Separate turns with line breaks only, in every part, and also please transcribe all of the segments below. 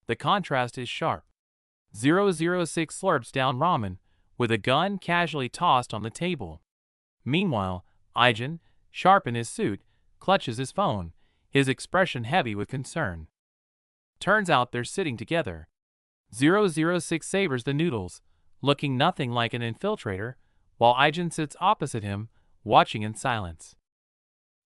The contrast is sharp. 006 slurps down ramen, with a gun casually tossed on the table. Meanwhile, Aijin, sharp in his suit, clutches his phone, his expression heavy with concern. Turns out they're sitting together. 006 savors the noodles, looking nothing like an infiltrator, while Aijin sits opposite him, watching in silence.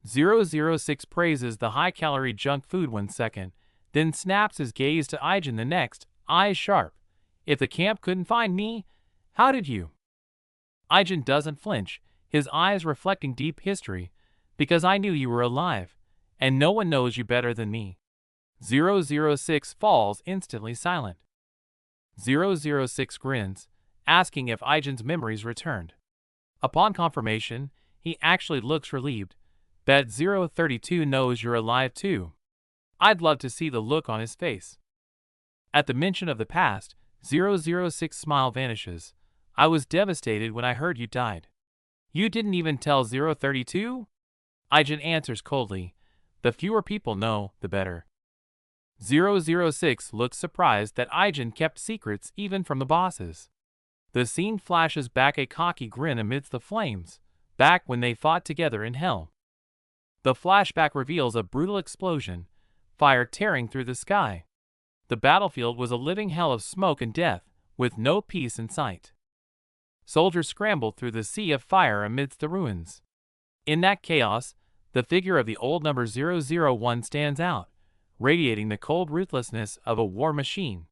006 praises the high-calorie junk food 1 second, then snaps his gaze to Aijin the next, eyes sharp. If the camp couldn't find me, how did you? Aijin doesn't flinch, his eyes reflecting deep history, because I knew you were alive, and no one knows you better than me. 006 falls instantly silent. 006 grins, asking if Aijin's memories returned. Upon confirmation, he actually looks relieved. Bet 032 knows you're alive too. I'd love to see the look on his face. At the mention of the past, 006's smile vanishes. I was devastated when I heard you died. You didn't even tell 032? Aijin answers coldly. The fewer people know, the better. 006 looks surprised that Aijin kept secrets even from the bosses. The scene flashes back a cocky grin amidst the flames, back when they fought together in hell. The flashback reveals a brutal explosion, fire tearing through the sky. The battlefield was a living hell of smoke and death, with no peace in sight. Soldiers scrambled through the sea of fire amidst the ruins. In that chaos, the figure of the old number 001 stands out, radiating the cold ruthlessness of a war machine.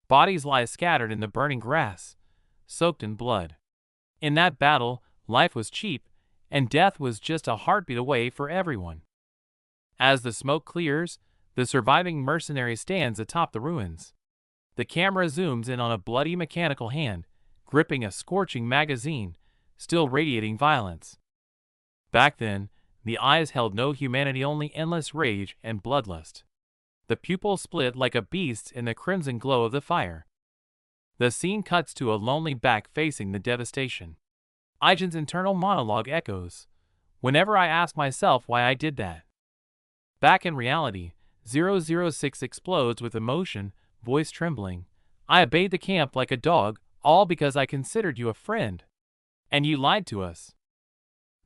Bodies lie scattered in the burning grass, soaked in blood. In that battle, life was cheap, and death was just a heartbeat away for everyone. As the smoke clears, the surviving mercenary stands atop the ruins. The camera zooms in on a bloody mechanical hand, gripping a scorching magazine, still radiating violence. Back then, the eyes held no humanity, only endless rage and bloodlust. The pupils split like a beast's in the crimson glow of the fire. The scene cuts to a lonely back facing the devastation. Aijin's internal monologue echoes. Whenever I ask myself why I did that. Back in reality, 006 explodes with emotion, voice trembling. I obeyed the camp like a dog, all because I considered you a friend. And you lied to us.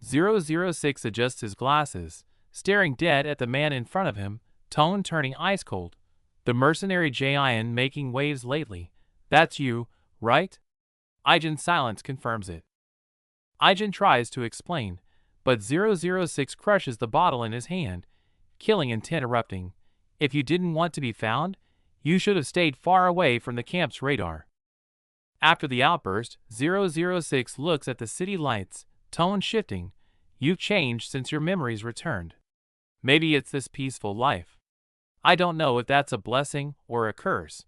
006 adjusts his glasses, staring dead at the man in front of him, tone turning ice cold. The mercenary Jayan making waves lately. That's you, right? Aijin's silence confirms it. Aijin tries to explain, but 006 crushes the bottle in his hand, killing and interrupting. If you didn't want to be found, you should have stayed far away from the camp's radar. After the outburst, 006 looks at the city lights, tone shifting. You've changed since your memories returned. Maybe it's this peaceful life. I don't know if that's a blessing or a curse.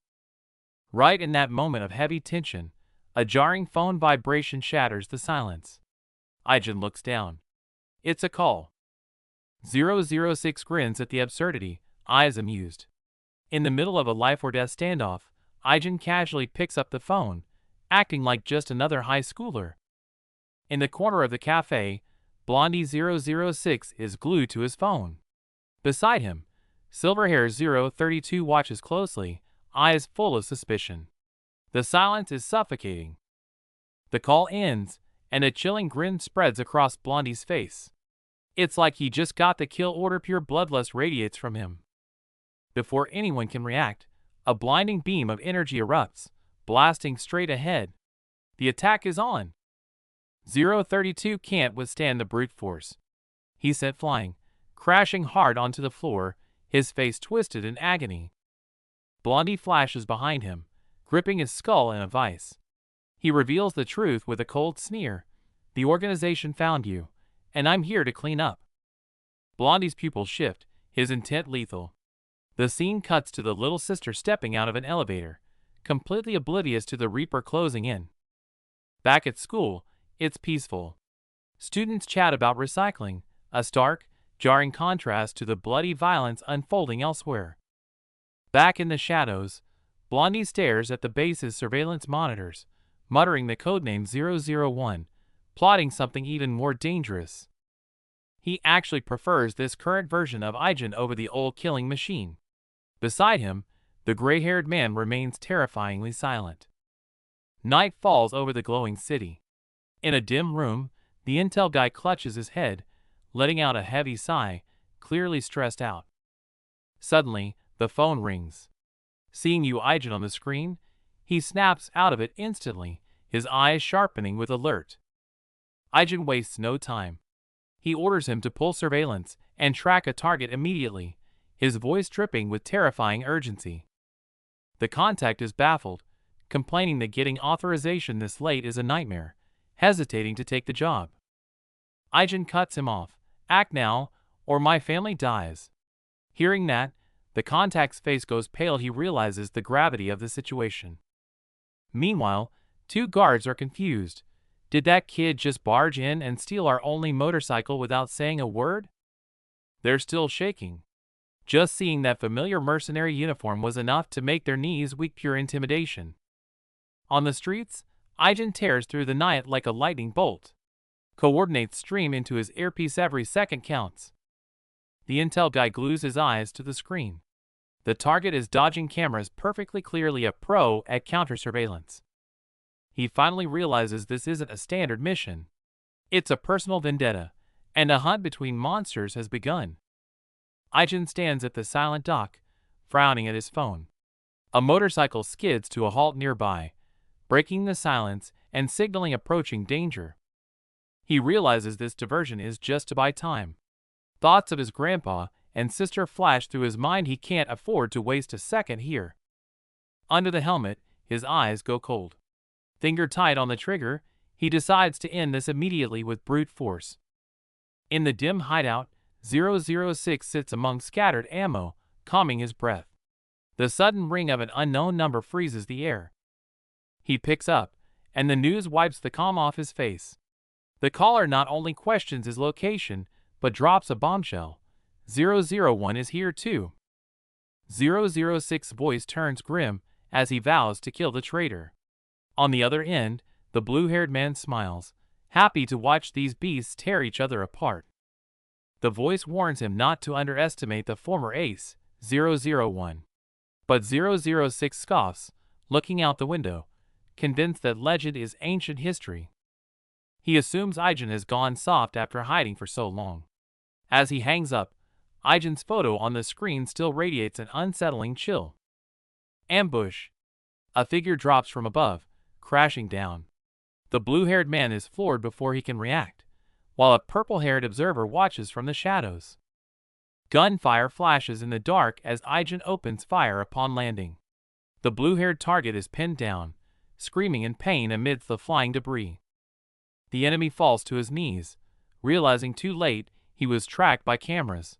Right in that moment of heavy tension, a jarring phone vibration shatters the silence. Aijin looks down. It's a call. 006 grins at the absurdity, eyes amused. In the middle of a life-or-death standoff, Aijin casually picks up the phone, acting like just another high schooler. In the corner of the cafe, Blondie 006 is glued to his phone. Beside him, silver-haired 032 watches closely, eyes full of suspicion. The silence is suffocating. The call ends, and a chilling grin spreads across Blondie's face. It's like he just got the kill order. Pure bloodlust radiates from him. Before anyone can react, a blinding beam of energy erupts, blasting straight ahead. The attack is on. 032 can't withstand the brute force. He's sent flying, crashing hard onto the floor, his face twisted in agony. Blondie flashes behind him, gripping his skull in a vice. He reveals the truth with a cold sneer. The organization found you, and I'm here to clean up. Blondie's pupils shift, his intent lethal. The scene cuts to the little sister stepping out of an elevator, completely oblivious to the Reaper closing in. Back at school, it's peaceful. Students chat about recycling, a stark, jarring contrast to the bloody violence unfolding elsewhere. Back in the shadows, Blondie stares at the base's surveillance monitors, muttering the codename 001, plotting something even more dangerous. He actually prefers this current version of Aijin over the old killing machine. Beside him, The gray-haired man remains terrifyingly silent. Night falls over the glowing city. In a dim room, the intel guy clutches his head, letting out a heavy sigh, clearly stressed out. Suddenly, the phone rings. Seeing Yu Aijin on the screen, he snaps out of it instantly, his eyes sharpening with alert. Aijin wastes no time. He orders him to pull surveillance and track a target immediately, his voice dripping with terrifying urgency. The contact is baffled, complaining that getting authorization this late is a nightmare, hesitating to take the job. Aijin cuts him off. Act now, or my family dies. Hearing that, the contact's face goes pale. He realizes the gravity of the situation. Meanwhile, two guards are confused. Did that kid just barge in and steal our only motorcycle without saying a word? They're still shaking. Just seeing that familiar mercenary uniform was enough to make their knees weak. Pure intimidation. On the streets, Aijin tears through the night like a lightning bolt. Coordinates stream into his earpiece. Every second counts. The intel guy glues his eyes to the screen. The target is dodging cameras perfectly, clearly a pro at counter-surveillance. He finally realizes this isn't a standard mission. It's a personal vendetta, and a hunt between monsters has begun. Aijin stands at the silent dock, frowning at his phone. A motorcycle skids to a halt nearby, breaking the silence and signaling approaching danger. He realizes this diversion is just to buy time. Thoughts of his grandpa and sister flash through his mind. He can't afford to waste a second here. Under the helmet, his eyes go cold. Finger tight on the trigger, he decides to end this immediately with brute force. In the dim hideout, 006 sits among scattered ammo, calming his breath. The sudden ring of an unknown number freezes the air. He picks up, and the news wipes the calm off his face. The caller not only questions his location, but drops a bombshell. 001 is here too. 006's voice turns grim as he vows to kill the traitor. On the other end, the blue-haired man smiles, happy to watch these beasts tear each other apart. The voice warns him not to underestimate the former ace, 001. But 006 scoffs, looking out the window, convinced that legend is ancient history. He assumes Aijin has gone soft after hiding for so long. As he hangs up, Aijin's photo on the screen still radiates an unsettling chill. Ambush. A figure drops from above, crashing down. The blue-haired man is floored before he can react, while a purple-haired observer watches from the shadows. Gunfire flashes in the dark as Aijin opens fire upon landing. The blue-haired target is pinned down, screaming in pain amidst the flying debris. The enemy falls to his knees, realizing too late he was tracked by cameras.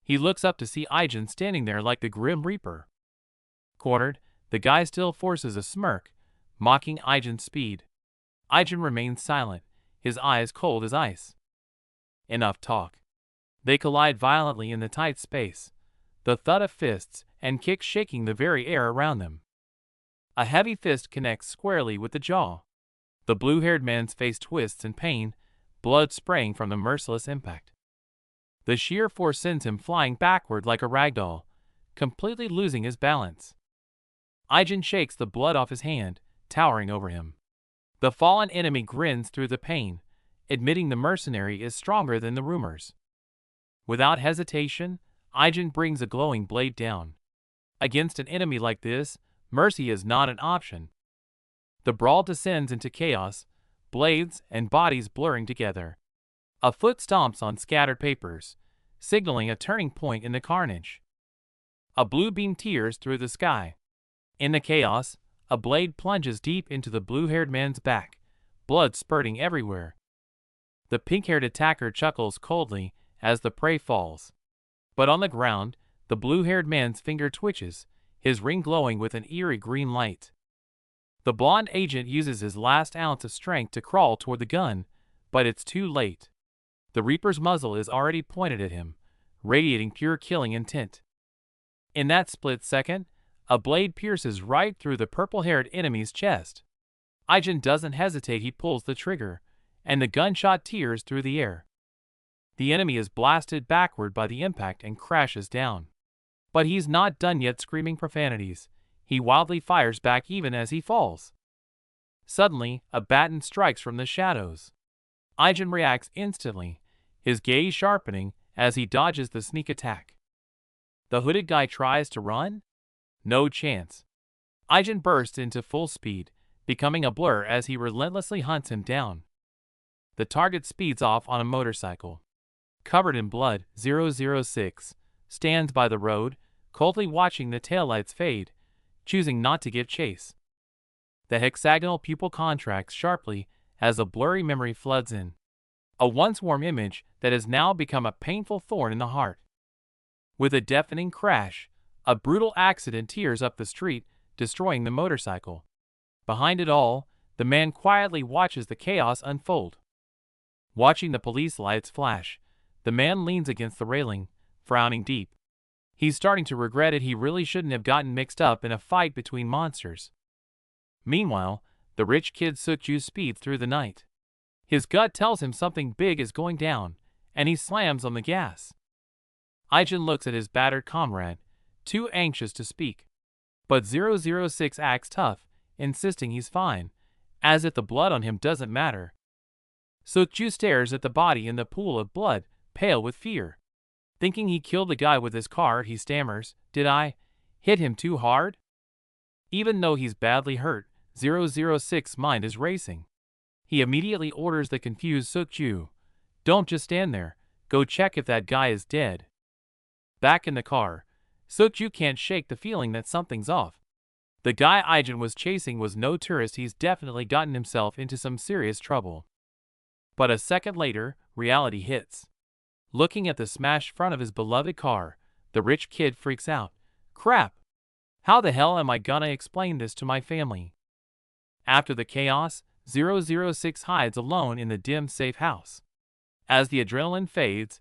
He looks up to see Aijin standing there like the Grim Reaper. Cornered, the guy still forces a smirk, mocking Aijin's speed. Aijin remains silent, his eyes cold as ice. Enough talk. They collide violently in the tight space, the thud of fists and kicks shaking the very air around them. A heavy fist connects squarely with the jaw. The blue-haired man's face twists in pain, blood spraying from the merciless impact. The sheer force sends him flying backward like a ragdoll, completely losing his balance. Aijin shakes the blood off his hand, towering over him. The fallen enemy grins through the pain, admitting the mercenary is stronger than the rumors. Without hesitation, Aijin brings a glowing blade down. Against an enemy like this, mercy is not an option. The brawl descends into chaos, blades and bodies blurring together. A foot stomps on scattered papers, signaling a turning point in the carnage. A blue beam tears through the sky. In the chaos, a blade plunges deep into the blue-haired man's back, blood spurting everywhere. The pink-haired attacker chuckles coldly as the prey falls. But on the ground, the blue-haired man's finger twitches, his ring glowing with an eerie green light. The blonde agent uses his last ounce of strength to crawl toward the gun, but it's too late. The Reaper's muzzle is already pointed at him, radiating pure killing intent. In that split second, a blade pierces right through the purple-haired enemy's chest. Aijin doesn't hesitate. He pulls the trigger, and the gunshot tears through the air. The enemy is blasted backward by the impact and crashes down. But he's not done yet screaming profanities. He wildly fires back even as he falls. Suddenly, a baton strikes from the shadows. Aijin reacts instantly, his gaze sharpening as he dodges the sneak attack. The hooded guy tries to run? No chance. Aijin bursts into full speed, becoming a blur as he relentlessly hunts him down. The target speeds off on a motorcycle. Covered in blood, 006 stands by the road, coldly watching the taillights fade, choosing not to give chase. The hexagonal pupil contracts sharply as a blurry memory floods in. A once warm image that has now become a painful thorn in the heart. With a deafening crash, a brutal accident tears up the street, destroying the motorcycle. Behind it all, the man quietly watches the chaos unfold. Watching the police lights flash, the man leans against the railing, frowning deep. He's starting to regret it. He really shouldn't have gotten mixed up in a fight between monsters. Meanwhile, the rich kid Sukju speeds through the night. His gut tells him something big is going down, and he slams on the gas. Aijin looks at his battered comrade, too anxious to speak. But 006 acts tough, insisting he's fine, as if the blood on him doesn't matter. Sukju stares at the body in the pool of blood, pale with fear. Thinking he killed the guy with his car, he stammers, "Did I hit him too hard?" Even though he's badly hurt, 006's mind is racing. He immediately orders the confused Sukju, "Don't just stand there, go check if that guy is dead." Back in the car, Sukju can't shake the feeling that something's off. The guy Aijin was chasing was no tourist. He's definitely gotten himself into some serious trouble. But a second later, reality hits. Looking at the smashed front of his beloved car, the rich kid freaks out. "Crap! How the hell am I gonna explain this to my family?" After the chaos, 006 hides alone in the dim, safe house. As the adrenaline fades,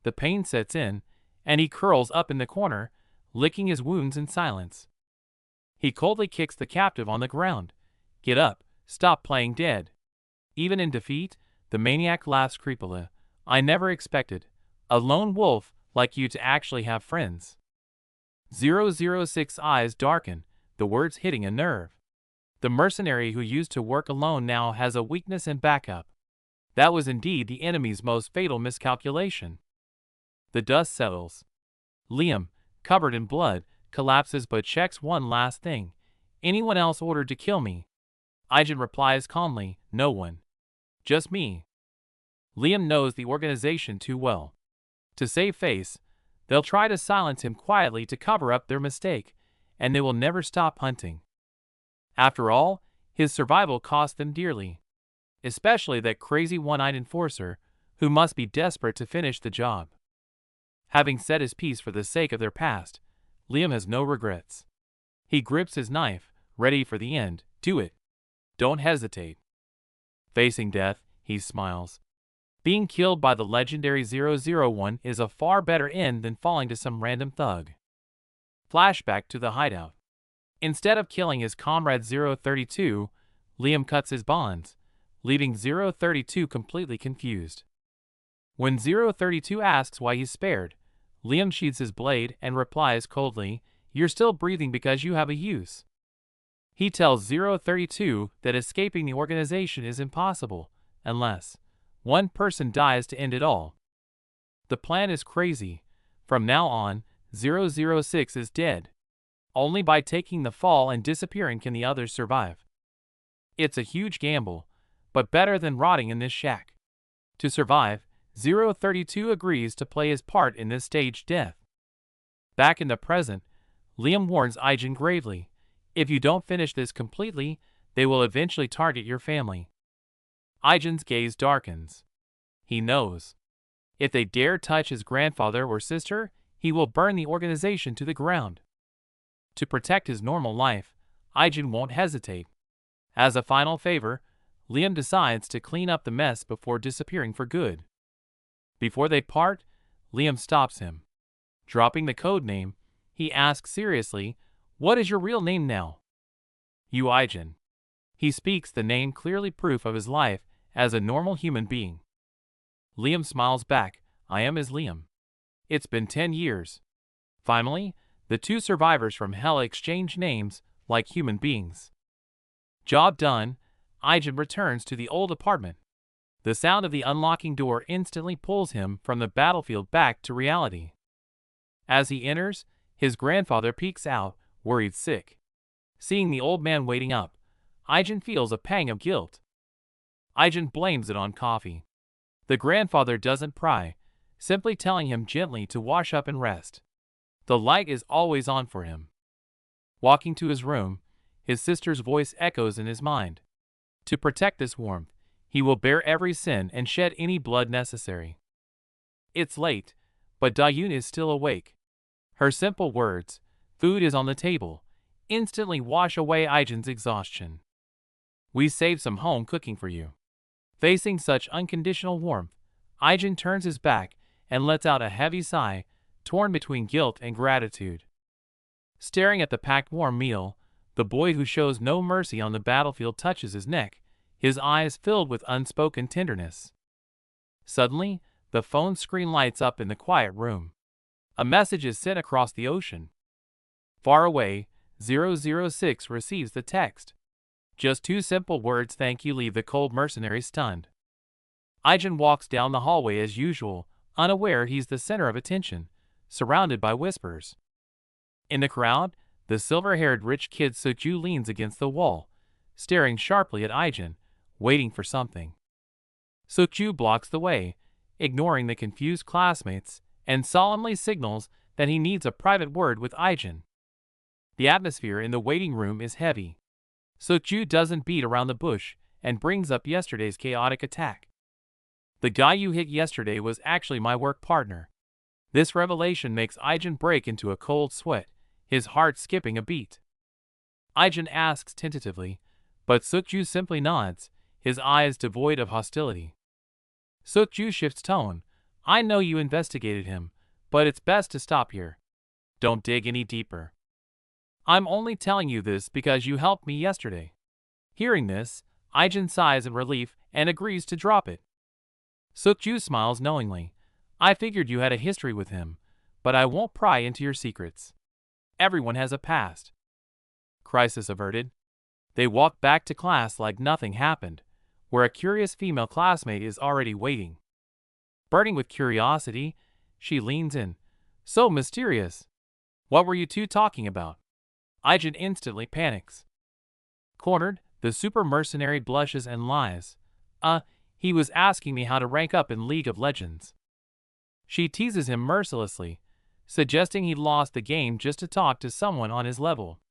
the pain sets in, and he curls up in the corner, licking his wounds in silence. He coldly kicks the captive on the ground. "Get up, stop playing dead." Even in defeat, the maniac laughs creepily. "I never expected a lone wolf like you to actually have friends." 006's eyes darken, the words hitting a nerve. The mercenary who used to work alone now has a weakness in backup. That was indeed the enemy's most fatal miscalculation. The dust settles. Liam, covered in blood, collapses but checks one last thing. "Anyone else ordered to kill me?" Aijin replies calmly, "No one. Just me." Liam knows the organization too well. To save face, they'll try to silence him quietly to cover up their mistake, and they will never stop hunting. After all, his survival cost them dearly. Especially that crazy one-eyed enforcer, who must be desperate to finish the job. Having said his piece for the sake of their past, Liam has no regrets. He grips his knife, ready for the end. "Do it. Don't hesitate." Facing death, he smiles. Being killed by the legendary 001 is a far better end than falling to some random thug. Flashback to the hideout. Instead of killing his comrade 032, Liam cuts his bonds, leaving 032 completely confused. When 032 asks why he's spared, Liam sheathes his blade and replies coldly, "You're still breathing because you have a use." He tells 032 that escaping the organization is impossible, unless one person dies to end it all. The plan is crazy. From now on, 006 is dead. Only by taking the fall and disappearing can the others survive. It's a huge gamble, but better than rotting in this shack. To survive, 032 agrees to play his part in this staged death. Back in the present, Liam warns Aijin gravely, "If you don't finish this completely, they will eventually target your family." Aijin's gaze darkens. He knows. If they dare touch his grandfather or sister, he will burn the organization to the ground. To protect his normal life, Aijin won't hesitate. As a final favor, Liam decides to clean up the mess before disappearing for good. Before they part, Liam stops him. Dropping the code name, he asks seriously, "What is your real name now?" "You Aijin." He speaks the name, clearly proof of his life as a normal human being. Liam smiles back, "I am as Liam. It's been 10 years. Finally, The two survivors from hell exchange names like human beings. Job done, Aijen returns to the old apartment. The sound of the unlocking door instantly pulls him from the battlefield back to reality. As he enters, his grandfather peeks out, worried sick. Seeing the old man waiting up, Aijen feels a pang of guilt. Aijen blames it on coffee. The grandfather doesn't pry, simply telling him gently to wash up and rest. The light is always on for him. Walking to his room, his sister's voice echoes in his mind. To protect this warmth, he will bear every sin and shed any blood necessary. It's late, but Dayun is still awake. Her simple words, "Food is on the table," instantly wash away Aijen's exhaustion. "We saved some home cooking for you." Facing such unconditional warmth, Aijen turns his back and lets out a heavy sigh, torn between guilt and gratitude. Staring at the packed warm meal, the boy who shows no mercy on the battlefield touches his neck, his eyes filled with unspoken tenderness. Suddenly, the phone screen lights up in the quiet room. A message is sent across the ocean. Far away, 006 receives the text. Just two simple words, "Thank you," leave the cold mercenary stunned. Aijen walks down the hallway as usual, unaware he's the center of attention, surrounded by whispers. In the crowd, the silver-haired rich kid Sukju leans against the wall, staring sharply at Aijen, waiting for something. Sukju blocks the way, ignoring the confused classmates, and solemnly signals that he needs a private word with Aijen. The atmosphere in the waiting room is heavy. Sukju doesn't beat around the bush and brings up yesterday's chaotic attack. "The guy you hit yesterday was actually my work partner." This revelation makes Aijen break into a cold sweat, his heart skipping a beat. Aijen asks tentatively, but Sukju simply nods, his eyes devoid of hostility. Sukju shifts tone. "I know you investigated him, but it's best to stop here. Don't dig any deeper. I'm only telling you this because you helped me yesterday." Hearing this, Aijen sighs in relief and agrees to drop it. Sukju smiles knowingly. "I figured you had a history with him, but I won't pry into your secrets. Everyone has a past." Crisis averted. They walk back to class like nothing happened, where a curious female classmate is already waiting. Burning with curiosity, she leans in. "So mysterious. What were you two talking about?" Aijen instantly panics. Cornered, the super mercenary blushes and lies. He was asking me how to rank up in League of Legends." She teases him mercilessly, suggesting he lost the game just to talk to someone on his level.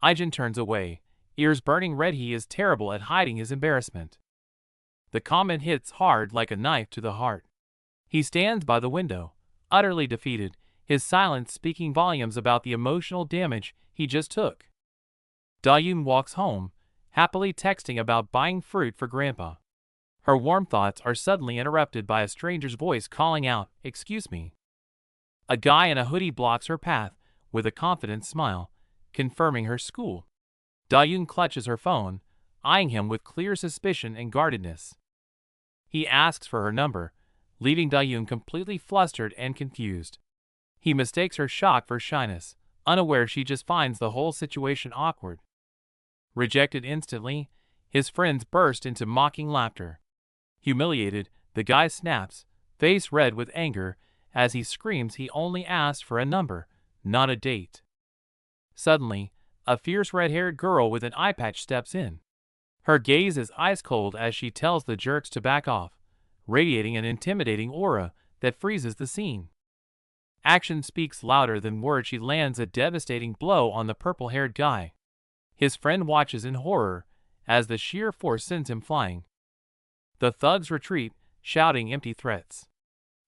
Aijen turns away, ears burning red. He is terrible at hiding his embarrassment. The comment hits hard like a knife to the heart. He stands by the window, utterly defeated, his silence speaking volumes about the emotional damage he just took. Dayun walks home, happily texting about buying fruit for Grandpa. Her warm thoughts are suddenly interrupted by a stranger's voice calling out, "Excuse me." A guy in a hoodie blocks her path with a confident smile, confirming her school. Dayun clutches her phone, eyeing him with clear suspicion and guardedness. He asks for her number, leaving Dayun completely flustered and confused. He mistakes her shock for shyness, unaware she just finds the whole situation awkward. Rejected instantly, his friends burst into mocking laughter. Humiliated, the guy snaps, face red with anger, as he screams he only asked for a number, not a date. Suddenly, a fierce red-haired girl with an eye patch steps in. Her gaze is ice-cold as she tells the jerks to back off, radiating an intimidating aura that freezes the scene. Action speaks louder than words. She lands a devastating blow on the purple-haired guy. His friend watches in horror as the sheer force sends him flying. The thugs retreat, shouting empty threats.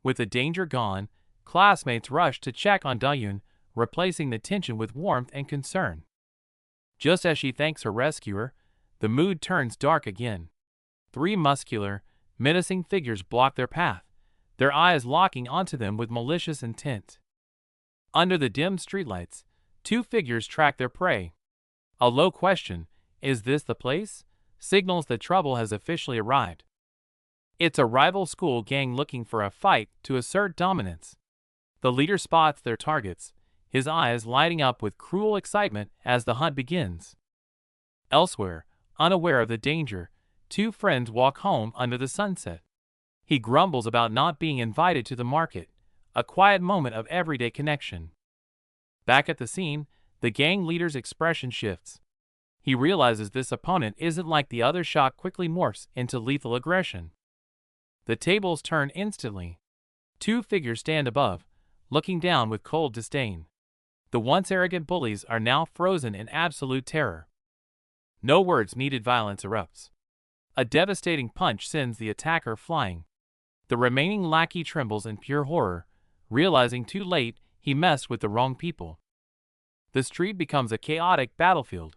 With the danger gone, classmates rush to check on Dayun, replacing the tension with warmth and concern. Just as she thanks her rescuer, the mood turns dark again. Three muscular, menacing figures block their path, their eyes locking onto them with malicious intent. Under the dim streetlights, two figures track their prey. A low question, "Is this the place?" signals that trouble has officially arrived. It's a rival school gang looking for a fight to assert dominance. The leader spots their targets, his eyes lighting up with cruel excitement as the hunt begins. Elsewhere, unaware of the danger, two friends walk home under the sunset. He grumbles about not being invited to the market, a quiet moment of everyday connection. Back at the scene, the gang leader's expression shifts. He realizes this opponent isn't like the other. Shock quickly morphs into lethal aggression. The tables turn instantly. Two figures stand above, looking down with cold disdain. The once arrogant bullies are now frozen in absolute terror. No words needed, violence erupts. A devastating punch sends the attacker flying. The remaining lackey trembles in pure horror, realizing too late he messed with the wrong people. The street becomes a chaotic battlefield.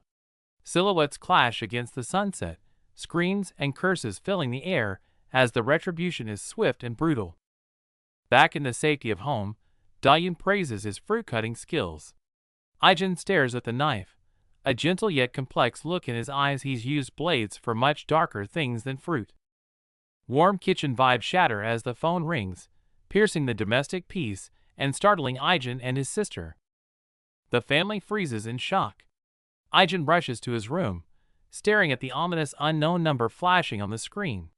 Silhouettes clash against the sunset, screams and curses filling the air as the retribution is swift and brutal. Back in the safety of home, Dahyun praises his fruit-cutting skills. Ijin stares at the knife, a gentle yet complex look in his eyes. He's used blades for much darker things than fruit. Warm kitchen vibes shatter as the phone rings, piercing the domestic peace and startling Ijin and his sister. The family freezes in shock. Ijin rushes to his room, staring at the ominous unknown number flashing on the screen.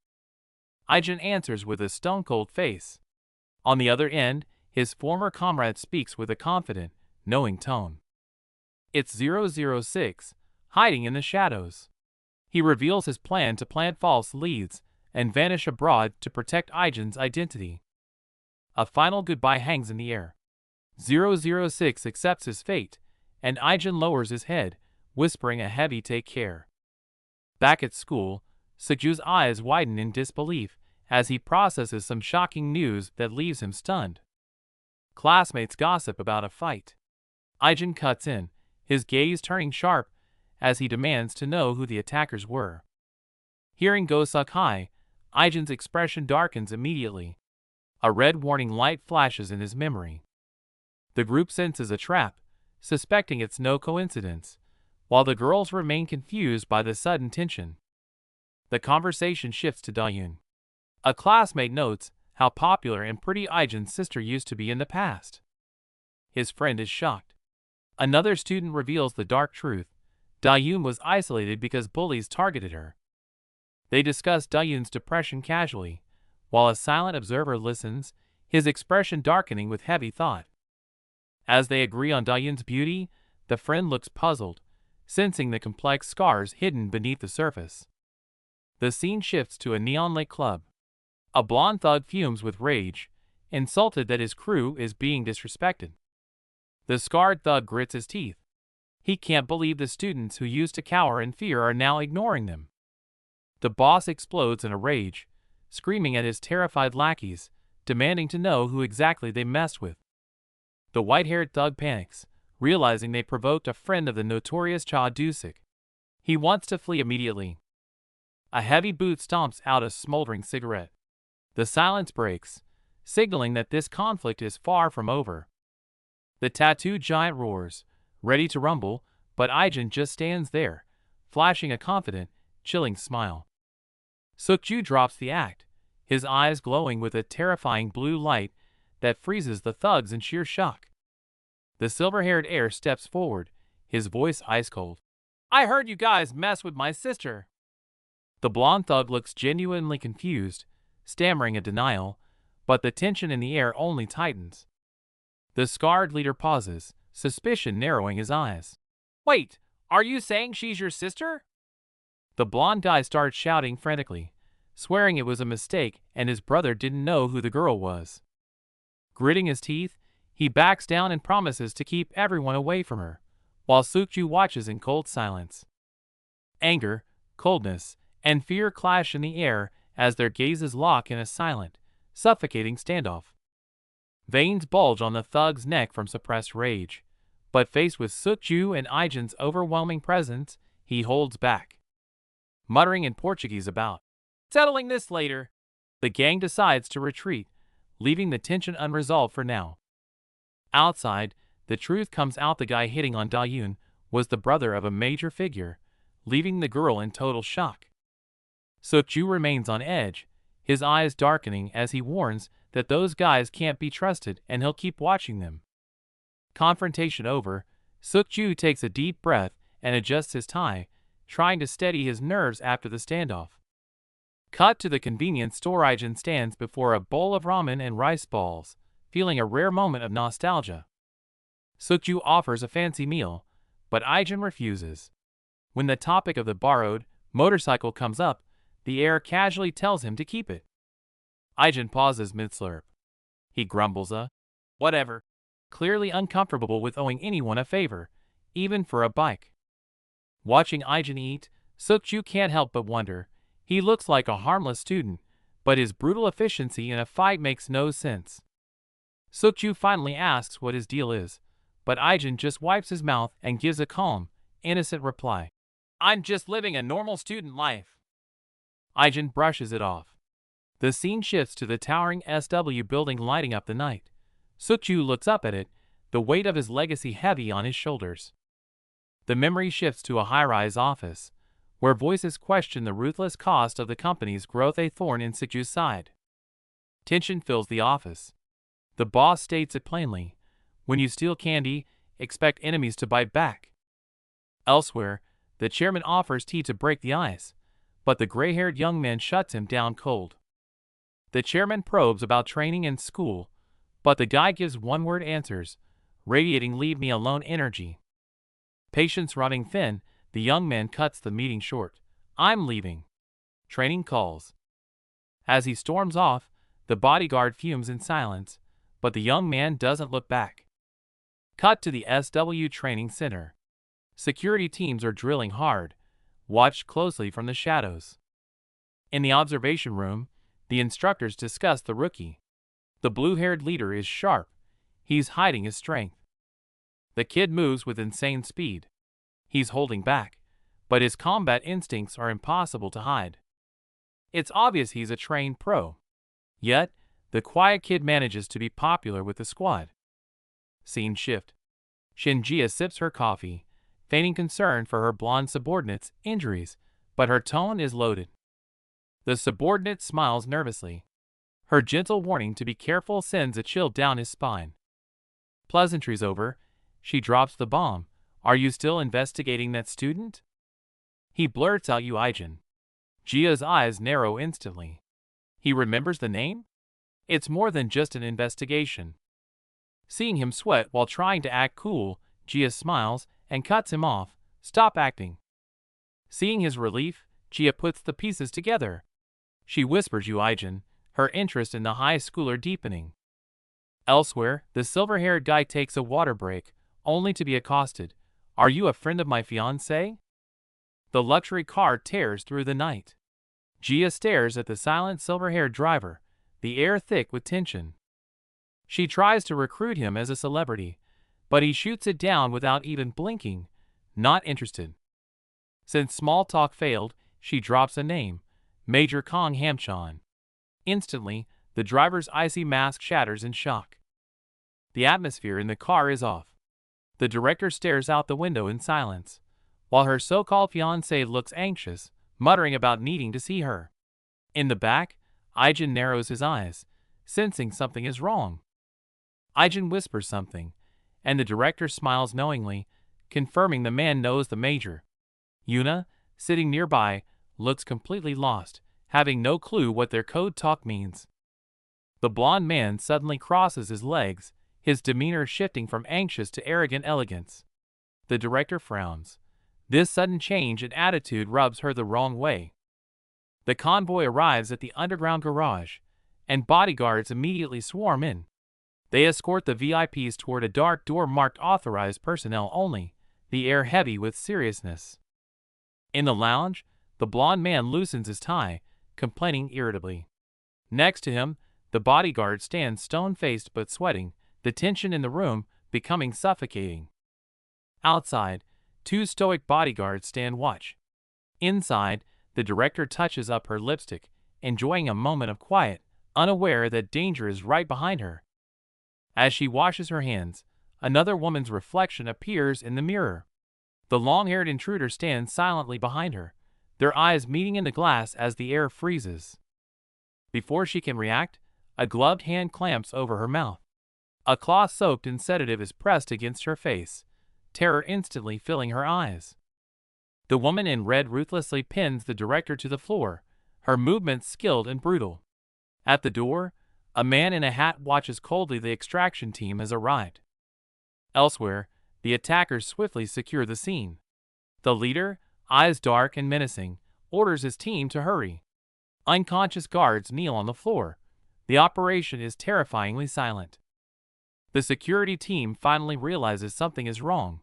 Ijin answers with a stone-cold face. On the other end, his former comrade speaks with a confident, knowing tone. It's 006, hiding in the shadows. He reveals his plan to plant false leads and vanish abroad to protect Ijin's identity. A final goodbye hangs in the air. 006 accepts his fate, and Ijin lowers his head, whispering a heavy "take care." Back at school, Seokju's eyes widen in disbelief as he processes some shocking news that leaves him stunned. Classmates gossip about a fight. Ijin cuts in, his gaze turning sharp as he demands to know who the attackers were. Hearing "go suck high," Ijin's expression darkens immediately. A red warning light flashes in his memory. The group senses a trap, suspecting it's no coincidence, while the girls remain confused by the sudden tension. The conversation shifts to Dahyun. A classmate notes how popular and pretty Ijin's sister used to be in the past. His friend is shocked. Another student reveals the dark truth. Dahyun was isolated because bullies targeted her. They discuss Dahyun's depression casually, while a silent observer listens, his expression darkening with heavy thought. As they agree on Dahyun's beauty, the friend looks puzzled, sensing the complex scars hidden beneath the surface. The scene shifts to a neon-lit club. A blonde thug fumes with rage, insulted that his crew is being disrespected. The scarred thug grits his teeth. He can't believe the students who used to cower in fear are now ignoring them. The boss explodes in a rage, screaming at his terrified lackeys, demanding to know who exactly they messed with. The white-haired thug panics, realizing they provoked a friend of the notorious Cha Dusik. He wants to flee immediately. A heavy boot stomps out a smoldering cigarette. The silence breaks, signaling that this conflict is far from over. The tattooed giant roars, ready to rumble, but Ijin just stands there, flashing a confident, chilling smile. Seokju drops the act, his eyes glowing with a terrifying blue light that freezes the thugs in sheer shock. The silver-haired heir steps forward, his voice ice-cold. "I heard you guys mess with my sister." The blonde thug looks genuinely confused, stammering a denial, but the tension in the air only tightens. The scarred leader pauses, suspicion narrowing his eyes. "Wait, are you saying she's your sister?" The blonde guy starts shouting frantically, swearing it was a mistake and his brother didn't know who the girl was. Gritting his teeth, he backs down and promises to keep everyone away from her, while Seokju watches in cold silence. Anger, coldness, and fear clash in the air as their gazes lock in a silent, suffocating standoff. Veins bulge on the thug's neck from suppressed rage, but faced with Seokju and Ijin's overwhelming presence, he holds back. Muttering in Portuguese about settling this later, the gang decides to retreat, leaving the tension unresolved for now. Outside, the truth comes out: the guy hitting on Dahyun was the brother of a major figure, leaving the girl in total shock. Seokju remains on edge, his eyes darkening as he warns that those guys can't be trusted and he'll keep watching them. Confrontation over, Suk-ju takes a deep breath and adjusts his tie, trying to steady his nerves after the standoff. Cut to the convenience store. Ijin stands before a bowl of ramen and rice balls, feeling a rare moment of nostalgia. Suk-ju offers a fancy meal, but Ijin refuses. When the topic of the borrowed motorcycle comes up, the heir casually tells him to keep it. Ijin pauses mid-slurp. He grumbles whatever, clearly uncomfortable with owing anyone a favor, even for a bike. Watching Ijin eat, Suk-ju can't help but wonder. He looks like a harmless student, but his brutal efficiency in a fight makes no sense. Suk-ju finally asks what his deal is, but Ijin just wipes his mouth and gives a calm, innocent reply. I'm just living a normal student life. Ijin brushes it off. The scene shifts to the towering SW building lighting up the night. Suk-ju looks up at it, the weight of his legacy heavy on his shoulders. The memory shifts to a high-rise office, where voices question the ruthless cost of the company's growth, a thorn in Suk-ju's side. Tension fills the office. The boss states it plainly. When you steal candy, expect enemies to bite back. Elsewhere, the chairman offers tea to break the ice, but the gray-haired young man shuts him down cold. The chairman probes about training and school, but the guy gives one-word answers, radiating leave me alone energy. Patience running thin, the young man cuts the meeting short. I'm leaving. Training calls. As he storms off, the bodyguard fumes in silence, but the young man doesn't look back. Cut to the SW training center. Security teams are drilling hard, watched closely from the shadows. In the observation room, the instructors discuss the rookie. The blue-haired leader is sharp. He's hiding his strength. The kid moves with insane speed. He's holding back, but his combat instincts are impossible to hide. It's obvious he's a trained pro. Yet, the quiet kid manages to be popular with the squad. Scene shift. Shinjia sips her coffee, feigning concern for her blonde subordinate's injuries, but her tone is loaded. The subordinate smiles nervously. Her gentle warning to be careful sends a chill down his spine. Pleasantries over, she drops the bomb. Are you still investigating that student? He blurts out, you Ijin. Jia's eyes narrow instantly. He remembers the name? It's more than just an investigation. Seeing him sweat while trying to act cool, Jia smiles and cuts him off. Stop acting. Seeing his relief, Jia puts the pieces together. She whispers, you Ijin, her interest in the high schooler deepening. Elsewhere, the silver-haired guy takes a water break, only to be accosted. Are you a friend of my fiancé? The luxury car tears through the night. Jia stares at the silent silver-haired driver, the air thick with tension. She tries to recruit him as a celebrity, but he shoots it down without even blinking, not interested. Since small talk failed, she drops a name, Major Kong Hamchan. Instantly, the driver's icy mask shatters in shock. The atmosphere in the car is off. The director stares out the window in silence, while her so-called fiancé looks anxious, muttering about needing to see her. In the back, Ijin narrows his eyes, sensing something is wrong. Ijin whispers something, and the director smiles knowingly, confirming the man knows the major. Yuna, sitting nearby, looks completely lost, having no clue what their code talk means. The blond man suddenly crosses his legs, his demeanor shifting from anxious to arrogant elegance. The director frowns. This sudden change in attitude rubs her the wrong way. The convoy arrives at the underground garage, and bodyguards immediately swarm in. They escort the VIPs toward a dark door marked authorized personnel only, the air heavy with seriousness. In the lounge, the blond man loosens his tie, complaining irritably. Next to him, the bodyguard stands stone-faced but sweating, the tension in the room becoming suffocating. Outside, two stoic bodyguards stand watch. Inside, the director touches up her lipstick, enjoying a moment of quiet, unaware that danger is right behind her. As she washes her hands, another woman's reflection appears in the mirror. The long-haired intruder stands silently behind her, their eyes meeting in the glass as the air freezes. Before she can react, a gloved hand clamps over her mouth. A cloth soaked in sedative is pressed against her face, terror instantly filling her eyes. The woman in red ruthlessly pins the director to the floor, her movements skilled and brutal. At the door, a man in a hat watches coldly. The extraction team has arrived. Elsewhere, the attackers swiftly secure the scene. The leader, eyes dark and menacing, orders his team to hurry. Unconscious guards kneel on the floor. The operation is terrifyingly silent. The security team finally realizes something is wrong.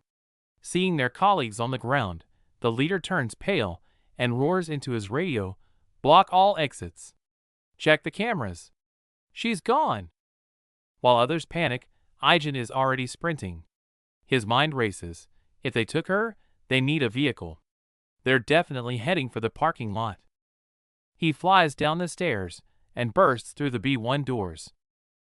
Seeing their colleagues on the ground, the leader turns pale and roars into his radio, "Block all exits. Check the cameras. She's gone." While others panic, Aijin is already sprinting. His mind races. If they took her, they need a vehicle. They're definitely heading for the parking lot. He flies down the stairs and bursts through the B1 doors.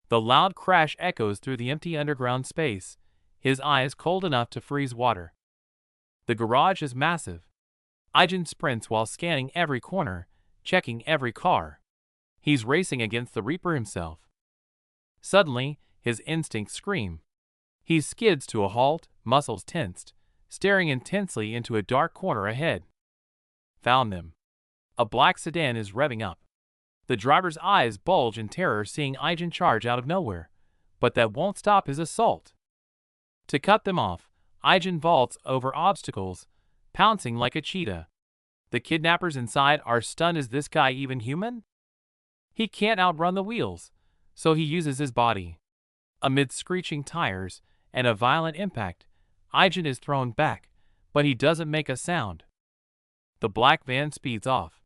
The loud crash echoes through the empty underground space, his eyes cold enough to freeze water. The garage is massive. Aijin sprints while scanning every corner, checking every car. He's racing against the Reaper himself. Suddenly, his instincts scream. He skids to a halt, muscles tensed, staring intensely into a dark corner ahead. Found them. A black sedan is revving up. The driver's eyes bulge in terror seeing Aijin charge out of nowhere, but that won't stop his assault. To cut them off, Aijin vaults over obstacles, pouncing like a cheetah. The kidnappers inside are stunned. Is this guy even human? He can't outrun the wheels, so he uses his body. Amid screeching tires and a violent impact, Aijin is thrown back, but he doesn't make a sound. The black van speeds off.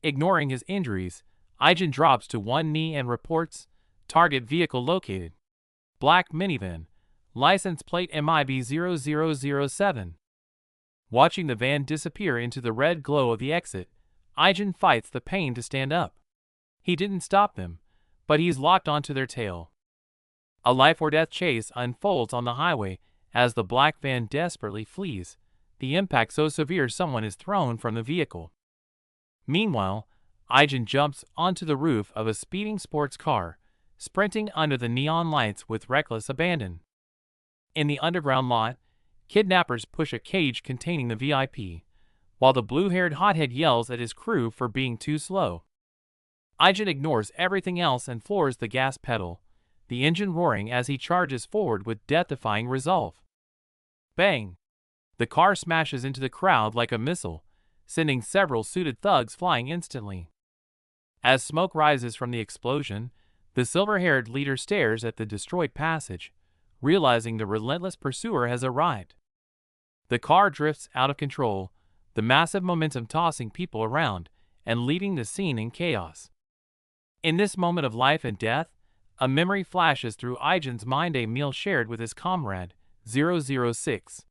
Ignoring his injuries, Aijin drops to one knee and reports, "Target vehicle located. Black minivan. License plate MIB0007. Watching the van disappear into the red glow of the exit, Aijin fights the pain to stand up. He didn't stop them, but he's locked onto their tail. A life-or-death chase unfolds on the highway as the black van desperately flees, the impact so severe someone is thrown from the vehicle. Meanwhile, Aijin jumps onto the roof of a speeding sports car, sprinting under the neon lights with reckless abandon. In the underground lot, kidnappers push a cage containing the VIP, while the blue-haired hothead yells at his crew for being too slow. Aijin ignores everything else and floors the gas pedal, the engine roaring as he charges forward with death-defying resolve. Bang! The car smashes into the crowd like a missile, sending several suited thugs flying instantly. As smoke rises from the explosion, the silver-haired leader stares at the destroyed passage, realizing the relentless pursuer has arrived. The car drifts out of control, the massive momentum tossing people around and leaving the scene in chaos. In this moment of life and death, a memory flashes through Aijin's mind, a meal shared with his comrade, 006.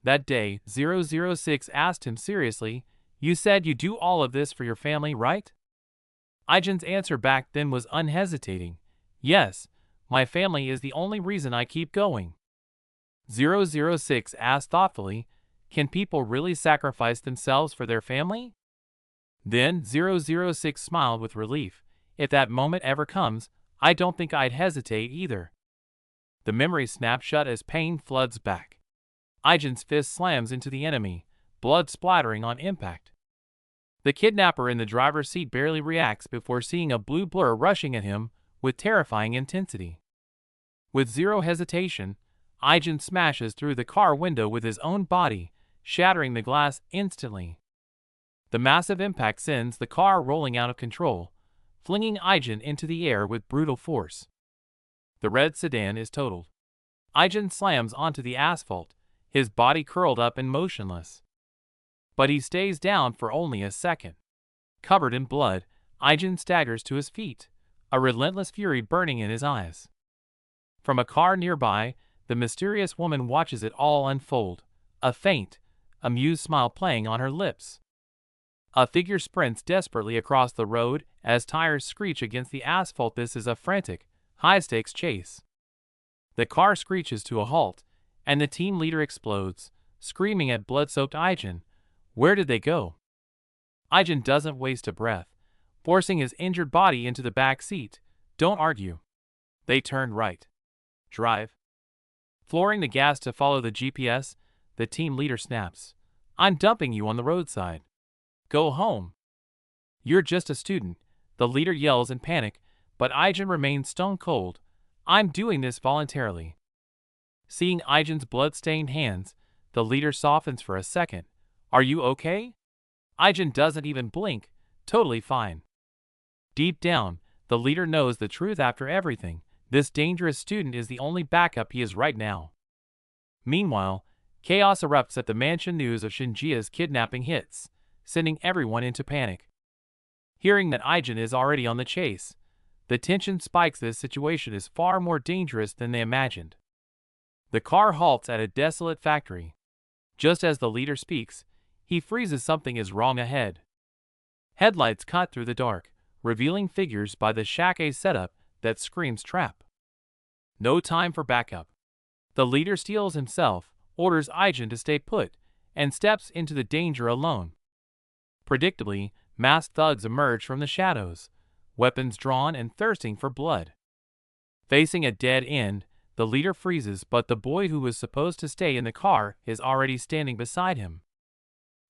That day, 006 asked him seriously, "You said you do all of this for your family, right?" Aijin's answer back then was unhesitating, "Yes, my family is the only reason I keep going." 006 asked thoughtfully, "Can people really sacrifice themselves for their family?" Then 006 smiled with relief, "If that moment ever comes, I don't think I'd hesitate either." The memory snaps shut as pain floods back. Aijin's fist slams into the enemy, blood splattering on impact. The kidnapper in the driver's seat barely reacts before seeing a blue blur rushing at him with terrifying intensity. With zero hesitation, Aijin smashes through the car window with his own body, shattering the glass instantly. The massive impact sends the car rolling out of control, flinging Aijin into the air with brutal force. The red sedan is totaled. Aijin slams onto the asphalt, his body curled up and motionless. But he stays down for only a second. Covered in blood, Aijin staggers to his feet, a relentless fury burning in his eyes. From a car nearby, the mysterious woman watches it all unfold, a faint, amused smile playing on her lips. A figure sprints desperately across the road as tires screech against the asphalt. This is a frantic, high-stakes chase. The car screeches to a halt, and the team leader explodes, screaming at blood-soaked Aijin. Where did they go? Aijin doesn't waste a breath, forcing his injured body into the back seat. Don't argue. They turned right. Drive. Flooring the gas to follow the GPS, the team leader snaps. I'm dumping you on the roadside. Go home. You're just a student, the leader yells in panic, but Aijin remains stone cold. I'm doing this voluntarily. Seeing Aijin's blood-stained hands, the leader softens for a second. Are you okay? Aijin doesn't even blink, totally fine. Deep down, the leader knows the truth after everything. This dangerous student is the only backup he has right now. Meanwhile, chaos erupts at the mansion. News of Shinjia's kidnapping hits, sending everyone into panic. Hearing that Aijin is already on the chase, the tension spikes. This situation is far more dangerous than they imagined. The car halts at a desolate factory. Just as the leader speaks, he freezes. Something is wrong ahead. Headlights cut through the dark, revealing figures by the shack setup that screams trap. No time for backup. The leader steels himself, orders Aijin to stay put, and steps into the danger alone. Predictably, masked thugs emerge from the shadows, weapons drawn and thirsting for blood. Facing a dead end, the leader freezes, but the boy who was supposed to stay in the car is already standing beside him.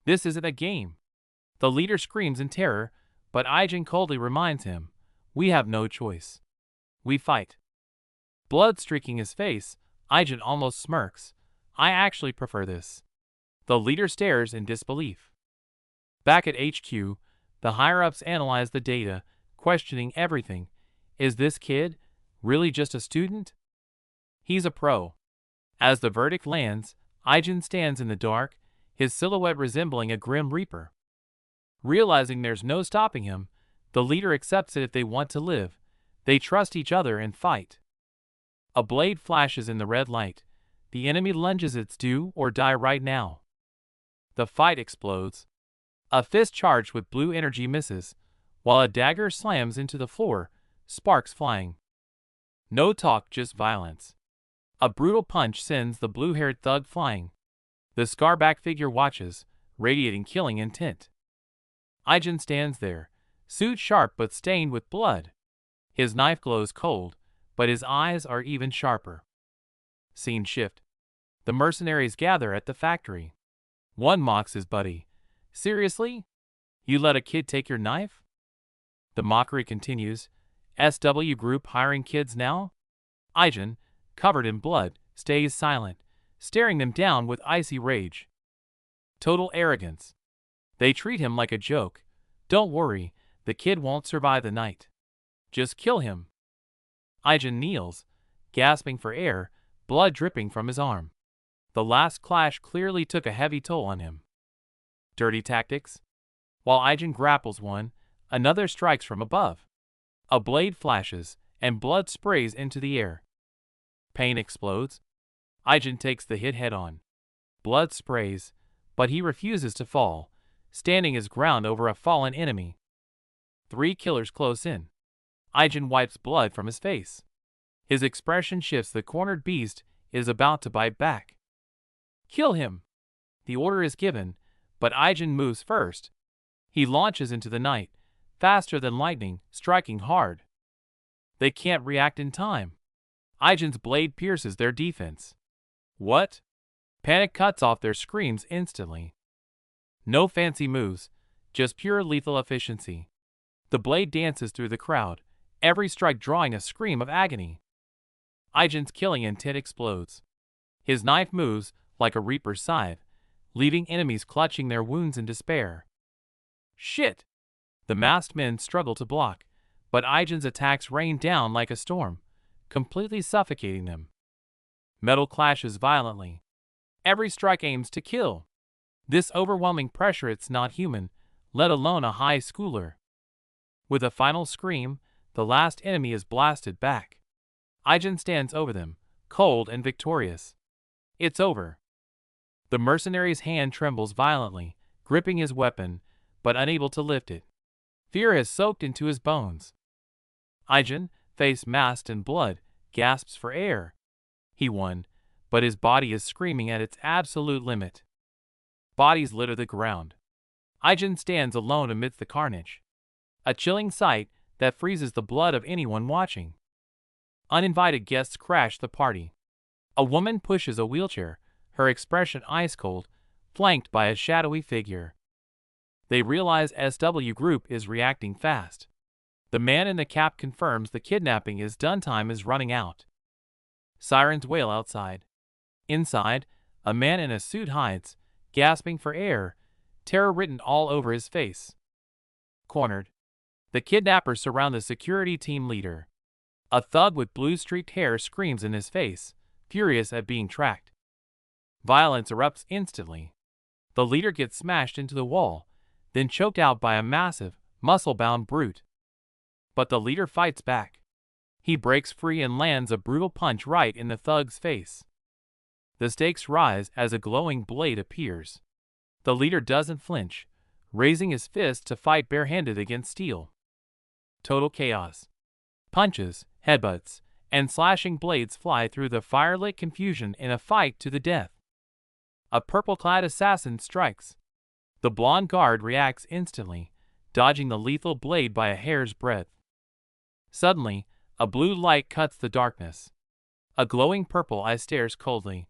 This isn't a game. The leader screams in terror, but Aijin coldly reminds him, we have no choice. We fight. Blood streaking his face, Aijin almost smirks. I actually prefer this. The leader stares in disbelief. Back at HQ, the higher-ups analyze the data, questioning everything. Is this kid really just a student? He's a pro. As the verdict lands, Aijin stands in the dark, his silhouette resembling a grim reaper. Realizing there's no stopping him, the leader accepts it. If they want to live, they trust each other and fight. A blade flashes in the red light. The enemy lunges. It's do or die right now. The fight explodes. A fist charged with blue energy misses, while a dagger slams into the floor, sparks flying. No talk, just violence. A brutal punch sends the blue-haired thug flying. The scarback figure watches, radiating killing intent. Aijin stands there, suit sharp but stained with blood. His knife glows cold, but his eyes are even sharper. Scene shift. The mercenaries gather at the factory. One mocks his buddy. Seriously? You let a kid take your knife? The mockery continues. SW group hiring kids now? Aijin, covered in blood, stays silent, staring them down with icy rage. Total arrogance. They treat him like a joke. Don't worry, the kid won't survive the night. Just kill him. Aijin kneels, gasping for air, blood dripping from his arm. The last clash clearly took a heavy toll on him. Dirty tactics. While Aijin grapples one, another strikes from above. A blade flashes, and blood sprays into the air. Pain explodes. Aijin takes the hit head-on. Blood sprays, but he refuses to fall, standing his ground over a fallen enemy. 3 killers close in. Aijin wipes blood from his face. His expression shifts. The cornered beast is about to bite back. Kill him! The order is given, but Aijin moves first. He launches into the night, faster than lightning, striking hard. They can't react in time. Aijin's blade pierces their defense. What? Panic cuts off their screams instantly. No fancy moves, just pure lethal efficiency. The blade dances through the crowd, every strike drawing a scream of agony. Aijin's killing intent explodes. His knife moves like a reaper's scythe, leaving enemies clutching their wounds in despair. Shit! The masked men struggle to block, but Aijin's attacks rain down like a storm, completely suffocating them. Metal clashes violently. Every strike aims to kill. This overwhelming pressure, it's not human, let alone a high schooler. With a final scream, the last enemy is blasted back. Aijin stands over them, cold and victorious. It's over. The mercenary's hand trembles violently, gripping his weapon, but unable to lift it. Fear has soaked into his bones. Aijin, face masked in blood, gasps for air. He won, but his body is screaming at its absolute limit. Bodies litter the ground. Aijin stands alone amidst the carnage. A chilling sight that freezes the blood of anyone watching. Uninvited guests crash the party. A woman pushes a wheelchair, her expression ice cold, flanked by a shadowy figure. They realize SW Group is reacting fast. The man in the cap confirms the kidnapping is done, time is running out. Sirens wail outside. Inside, a man in a suit hides, gasping for air, terror written all over his face. Cornered. The kidnappers surround the security team leader. A thug with blue-streaked hair screams in his face, furious at being tracked. Violence erupts instantly. The leader gets smashed into the wall, then choked out by a massive, muscle-bound brute. But the leader fights back. He breaks free and lands a brutal punch right in the thug's face. The stakes rise as a glowing blade appears. The leader doesn't flinch, raising his fist to fight barehanded against steel. Total chaos. Punches, headbutts, and slashing blades fly through the firelit confusion in a fight to the death. A purple-clad assassin strikes. The blonde guard reacts instantly, dodging the lethal blade by a hair's breadth. Suddenly, a blue light cuts the darkness. A glowing purple eye stares coldly.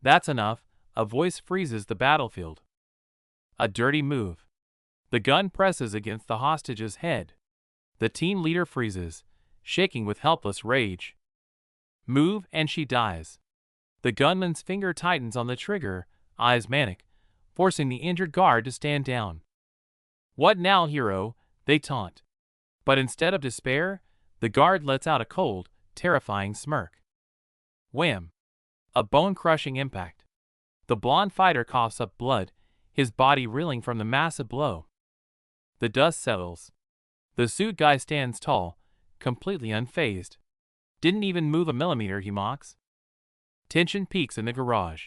That's enough, a voice freezes the battlefield. A dirty move. The gun presses against the hostage's head. The team leader freezes, shaking with helpless rage. Move and she dies. The gunman's finger tightens on the trigger, eyes manic, forcing the injured guard to stand down. What now, hero? They taunt. But instead of despair, the guard lets out a cold, terrifying smirk. Wham! A bone-crushing impact. The blonde fighter coughs up blood, his body reeling from the massive blow. The dust settles. The suit guy stands tall, completely unfazed. Didn't even move a millimeter, he mocks. Tension peaks in the garage.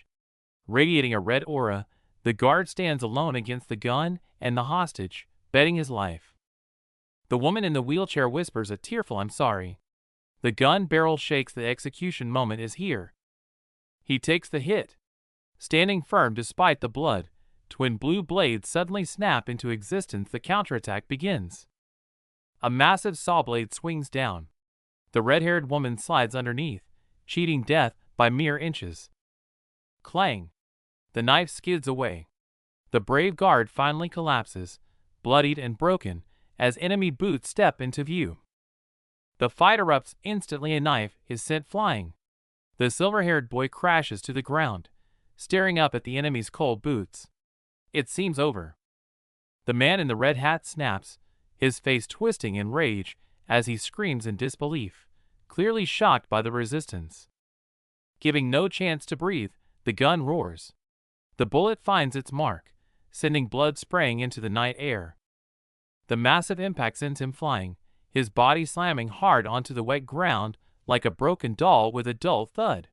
Radiating a red aura, the guard stands alone against the gun and the hostage, betting his life. The woman in the wheelchair whispers a tearful "I'm sorry." The gun barrel shakes, the execution moment is here. He takes the hit. Standing firm despite the blood, twin blue blades suddenly snap into existence. The counterattack begins. A massive saw blade swings down. The red-haired woman slides underneath, cheating death by mere inches. Clang! The knife skids away. The brave guard finally collapses, bloodied and broken, as enemy boots step into view. The fight erupts instantly, a knife is sent flying. The silver-haired boy crashes to the ground, staring up at the enemy's cold boots. It seems over. The man in the red hat snaps, his face twisting in rage as he screams in disbelief, clearly shocked by the resistance. Giving no chance to breathe, the gun roars. The bullet finds its mark, sending blood spraying into the night air. The massive impact sends him flying, his body slamming hard onto the wet ground like a broken doll with a dull thud.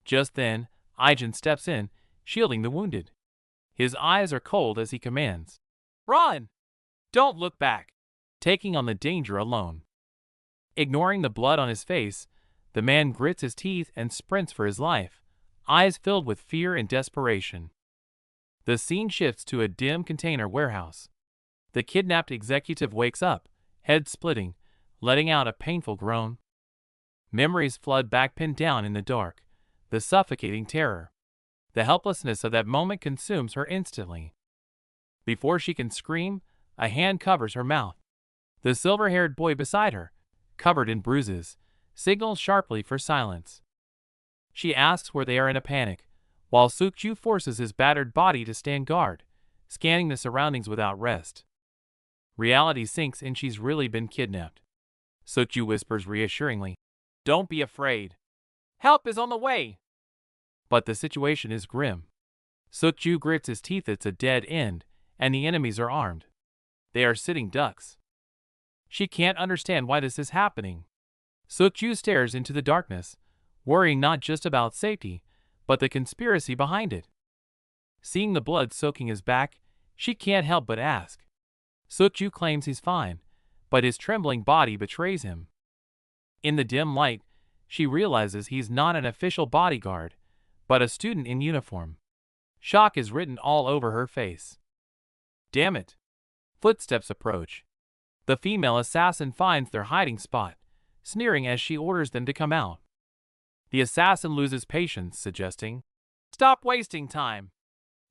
Just then, Aigen steps in, shielding the wounded. His eyes are cold as he commands, "Run! Don't look back!" Taking on the danger alone. Ignoring the blood on his face, the man grits his teeth and sprints for his life, eyes filled with fear and desperation. The scene shifts to a dim container warehouse. The kidnapped executive wakes up, head splitting, letting out a painful groan. Memories flood back, pinned down in the dark, the suffocating terror. The helplessness of that moment consumes her instantly. Before she can scream, a hand covers her mouth. The silver-haired boy beside her, covered in bruises, signals sharply for silence. She asks where they are in a panic, while Sukju forces his battered body to stand guard, scanning the surroundings without rest. Reality sinks in, she's really been kidnapped. Sukju whispers reassuringly, "Don't be afraid. Help is on the way." But the situation is grim. Sukju grits his teeth, it's a dead end, and the enemies are armed. They are sitting ducks. She can't understand why this is happening. Sukju stares into the darkness, worrying not just about safety, but the conspiracy behind it. Seeing the blood soaking his back, she can't help but ask. Sukju claims he's fine, but his trembling body betrays him. In the dim light, she realizes he's not an official bodyguard, but a student in uniform. Shock is written all over her face. Damn it! Footsteps approach. The female assassin finds their hiding spot, sneering as she orders them to come out. The assassin loses patience, suggesting, "Stop wasting time.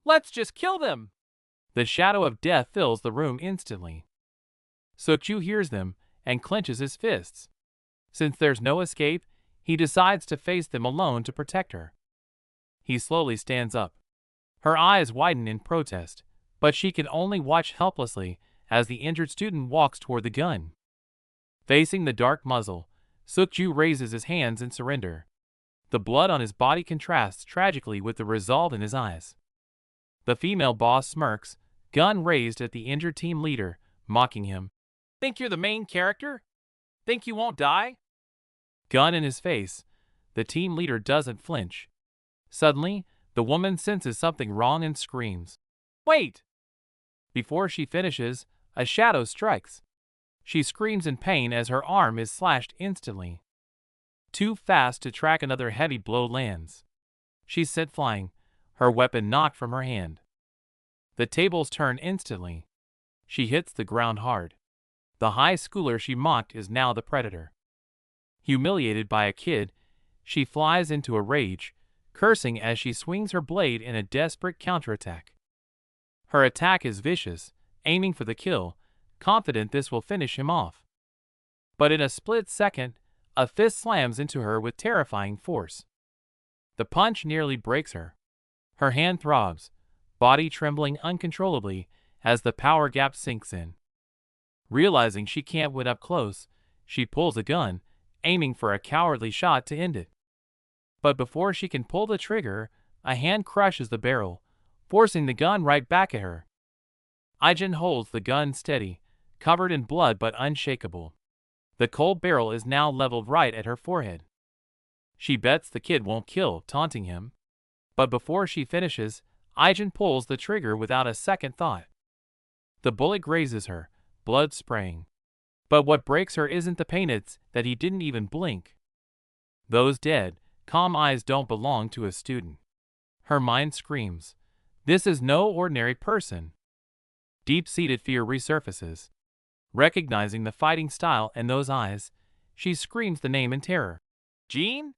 Let's just kill them." The shadow of death fills the room instantly. Sukju hears them and clenches his fists. Since there's no escape, he decides to face them alone to protect her. He slowly stands up. Her eyes widen in protest, but she can only watch helplessly as the injured student walks toward the gun. Facing the dark muzzle, Sukju raises his hands in surrender. The blood on his body contrasts tragically with the resolve in his eyes. The female boss smirks, gun raised at the injured team leader, mocking him. "Think you're the main character? Think you won't die?" Gun in his face, the team leader doesn't flinch. Suddenly, the woman senses something wrong and screams, "Wait!" Before she finishes, a shadow strikes. She screams in pain as her arm is slashed instantly. Too fast to track, another heavy blow lands. She's sent flying, her weapon knocked from her hand. The tables turn instantly. She hits the ground hard. The high schooler she mocked is now the predator. Humiliated by a kid, she flies into a rage, cursing as she swings her blade in a desperate counterattack. Her attack is vicious, aiming for the kill, confident this will finish him off. But in a split second, a fist slams into her with terrifying force. The punch nearly breaks her. Her hand throbs, body trembling uncontrollably as the power gap sinks in. Realizing she can't win up close, she pulls a gun, aiming for a cowardly shot to end it. But before she can pull the trigger, a hand crushes the barrel, forcing the gun right back at her. Aijin holds the gun steady, covered in blood but unshakable. The cold barrel is now leveled right at her forehead. She bets the kid won't kill, taunting him. But before she finishes, Aijin pulls the trigger without a second thought. The bullet grazes her, blood spraying. But what breaks her isn't the pain, it's that he didn't even blink. Those dead, calm eyes don't belong to a student. Her mind screams, "This is no ordinary person." Deep-seated fear resurfaces. Recognizing the fighting style and those eyes, she screams the name in terror. "Jean?"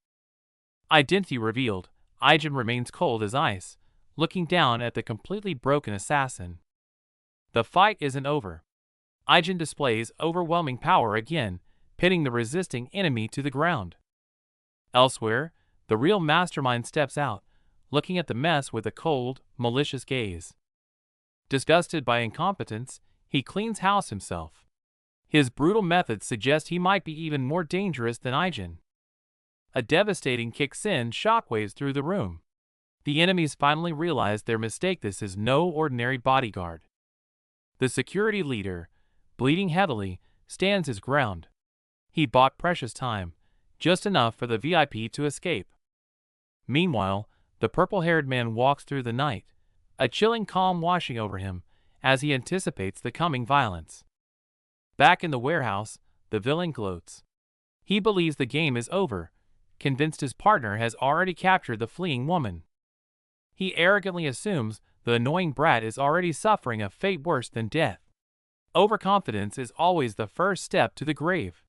Identity revealed, Aijin remains cold as ice, looking down at the completely broken assassin. The fight isn't over. Aijin displays overwhelming power again, pinning the resisting enemy to the ground. Elsewhere, the real mastermind steps out, looking at the mess with a cold, malicious gaze. Disgusted by incompetence, he cleans house himself. His brutal methods suggest he might be even more dangerous than Aijin. A devastating kick sends shockwaves through the room. The enemies finally realize their mistake. This is no ordinary bodyguard. The security leader, bleeding heavily, stands his ground. He bought precious time, just enough for the VIP to escape. Meanwhile, the purple-haired man walks through the night, a chilling calm washing over him as he anticipates the coming violence. Back in the warehouse, the villain gloats. He believes the game is over, convinced his partner has already captured the fleeing woman. He arrogantly assumes the annoying brat is already suffering a fate worse than death. Overconfidence is always the first step to the grave.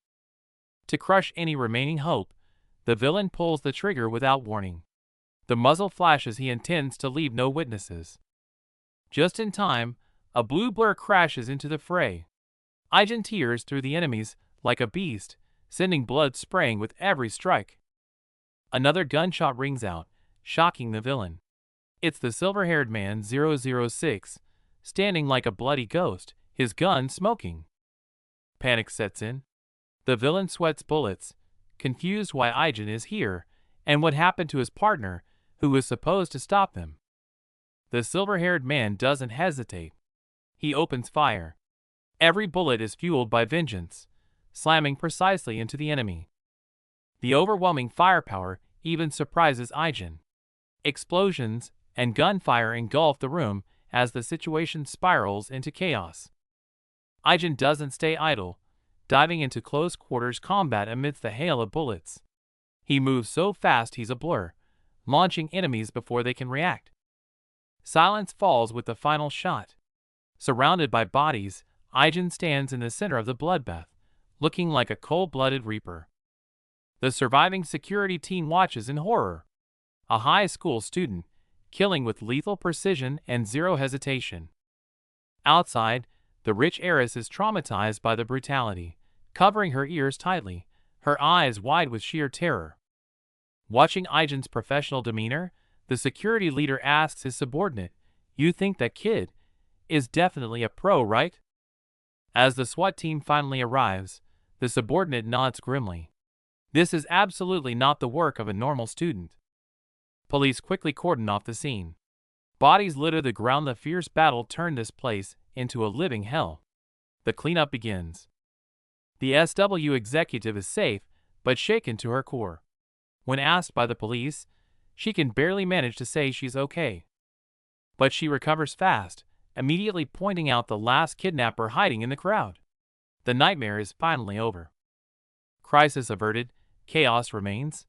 To crush any remaining hope, the villain pulls the trigger without warning. The muzzle flashes. He intends to leave no witnesses. Just in time, a blue blur crashes into the fray. Aijin tears through the enemies like a beast, sending blood spraying with every strike. Another gunshot rings out, shocking the villain. It's the silver-haired man 006, standing like a bloody ghost, his gun smoking. Panic sets in. The villain sweats bullets, confused why Aijin is here and what happened to his partner, who was supposed to stop him. The silver-haired man doesn't hesitate. He opens fire. Every bullet is fueled by vengeance, slamming precisely into the enemy. The overwhelming firepower even surprises Aijin. Explosions and gunfire engulf the room as the situation spirals into chaos. Aijin doesn't stay idle, diving into close-quarters combat amidst the hail of bullets. He moves so fast he's a blur, launching enemies before they can react. Silence falls with the final shot. Surrounded by bodies, Aijin stands in the center of the bloodbath, looking like a cold-blooded reaper. The surviving security team watches in horror. A high school student, killing with lethal precision and zero hesitation. Outside, the rich heiress is traumatized by the brutality, covering her ears tightly, her eyes wide with sheer terror. Watching Aijen's professional demeanor, the security leader asks his subordinate, "You think that kid is definitely a pro, right?" As the SWAT team finally arrives, the subordinate nods grimly. This is absolutely not the work of a normal student. Police quickly cordon off the scene. Bodies litter the ground. The fierce battle turned this place into a living hell. The cleanup begins. The SW executive is safe, but shaken to her core. When asked by the police, she can barely manage to say she's okay. But she recovers fast, immediately pointing out the last kidnapper hiding in the crowd. The nightmare is finally over. Crisis averted, chaos remains.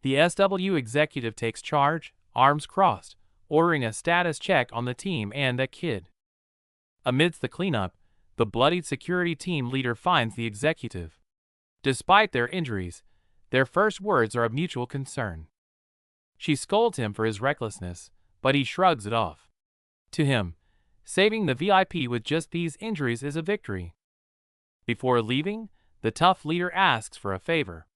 The SW executive takes charge, arms crossed, ordering a status check on the team and that kid. Amidst the cleanup, the bloodied security team leader finds the executive. Despite their injuries, their first words are of mutual concern. She scolds him for his recklessness, but he shrugs it off. To him, saving the VIP with just these injuries is a victory. Before leaving, the tough leader asks for a favor.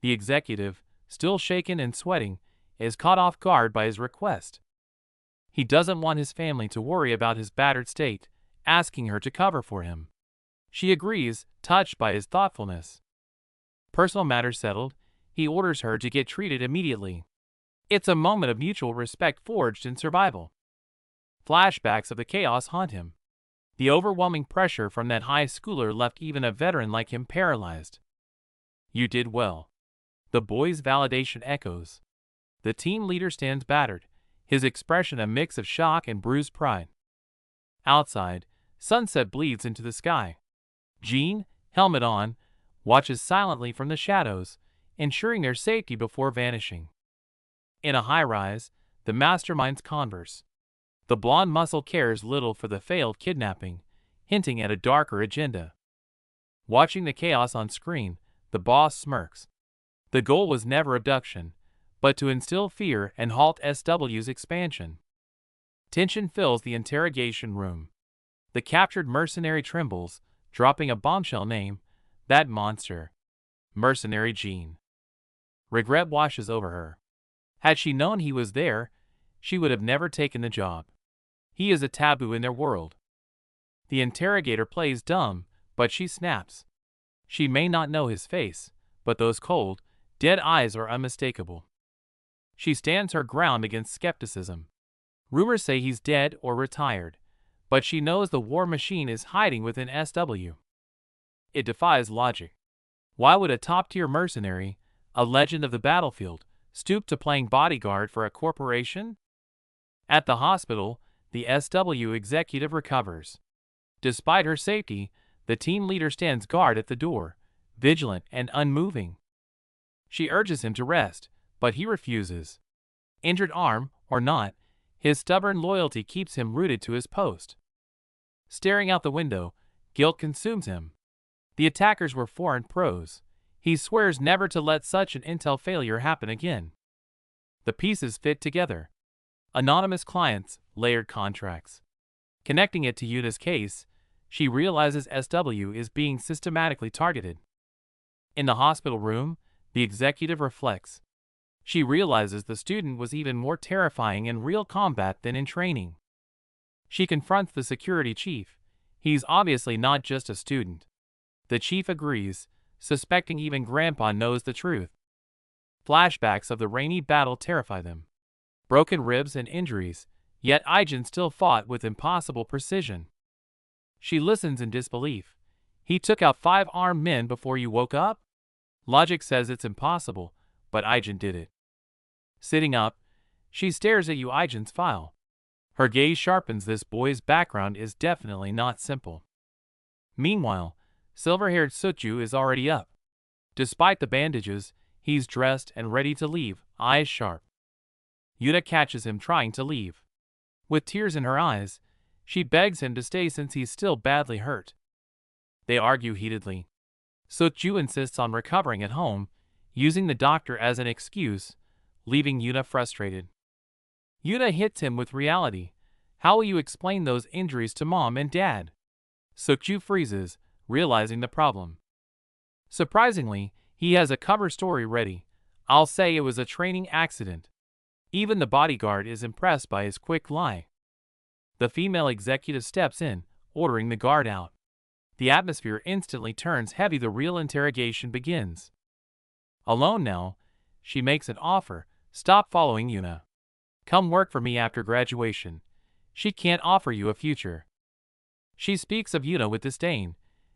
The executive, still shaken and sweating, is caught off guard by his request. He doesn't want his family to worry about his battered state, asking her to cover for him. She agrees, touched by his thoughtfulness. Personal matters settled, he orders her to get treated immediately. It's a moment of mutual respect forged in survival. Flashbacks of the chaos haunt him. The overwhelming pressure from that high schooler left even a veteran like him paralyzed. "You did well." The boy's validation echoes. The team leader stands battered, his expression a mix of shock and bruised pride. Outside, sunset bleeds into the sky. Jean, helmet on, watches silently from the shadows, ensuring their safety before vanishing. In a high-rise, the masterminds converse. The blonde muscle cares little for the failed kidnapping, hinting at a darker agenda. Watching the chaos on screen, the boss smirks. The goal was never abduction, but to instill fear and halt SW's expansion. Tension fills the interrogation room. The captured mercenary trembles, dropping a bombshell name, that monster. Mercenary Jean. Regret washes over her. Had she known he was there, she would have never taken the job. He is a taboo in their world. The interrogator plays dumb, but she snaps. She may not know his face, but those cold, dead eyes are unmistakable. She stands her ground against skepticism. Rumors say he's dead or retired, but she knows the war machine is hiding within SW. It defies logic. Why would a top-tier mercenary, a legend of the battlefield, stoop to playing bodyguard for a corporation? At the hospital, the SW executive recovers. Despite her safety, the team leader stands guard at the door, vigilant and unmoving. She urges him to rest, but he refuses. Injured arm or not, his stubborn loyalty keeps him rooted to his post. Staring out the window, guilt consumes him. The attackers were foreign pros. He swears never to let such an intel failure happen again. The pieces fit together. Anonymous clients, layered contracts. Connecting it to Yuna's case, she realizes SW is being systematically targeted. In the hospital room, the executive reflects. She realizes the student was even more terrifying in real combat than in training. She confronts the security chief. He's obviously not just a student. The chief agrees, suspecting even Grandpa knows the truth. Flashbacks of the rainy battle terrify them. Broken ribs and injuries, yet Aijen still fought with impossible precision. She listens in disbelief. He took out 5 armed men before you woke up? Logic says it's impossible, but Aijen did it. Sitting up, she stares at Aijen's file. Her gaze sharpens. This boy's background is definitely not simple. Meanwhile, silver-haired Sutju is already up. Despite the bandages, he's dressed and ready to leave, eyes sharp. Yuna catches him trying to leave. With tears in her eyes, she begs him to stay since he's still badly hurt. They argue heatedly. Sutju insists on recovering at home, using the doctor as an excuse, leaving Yuna frustrated. Yuna hits him with reality. How will you explain those injuries to mom and dad? Sukju freezes, realizing the problem. Surprisingly, he has a cover story ready. I'll say it was a training accident. Even the bodyguard is impressed by his quick lie. The female executive steps in, ordering the guard out. The atmosphere instantly turns heavy. The real interrogation begins. Alone now, she makes an offer. Stop following Yuna. Come work for me after graduation. She can't offer you a future. She speaks of Yuna with disdain.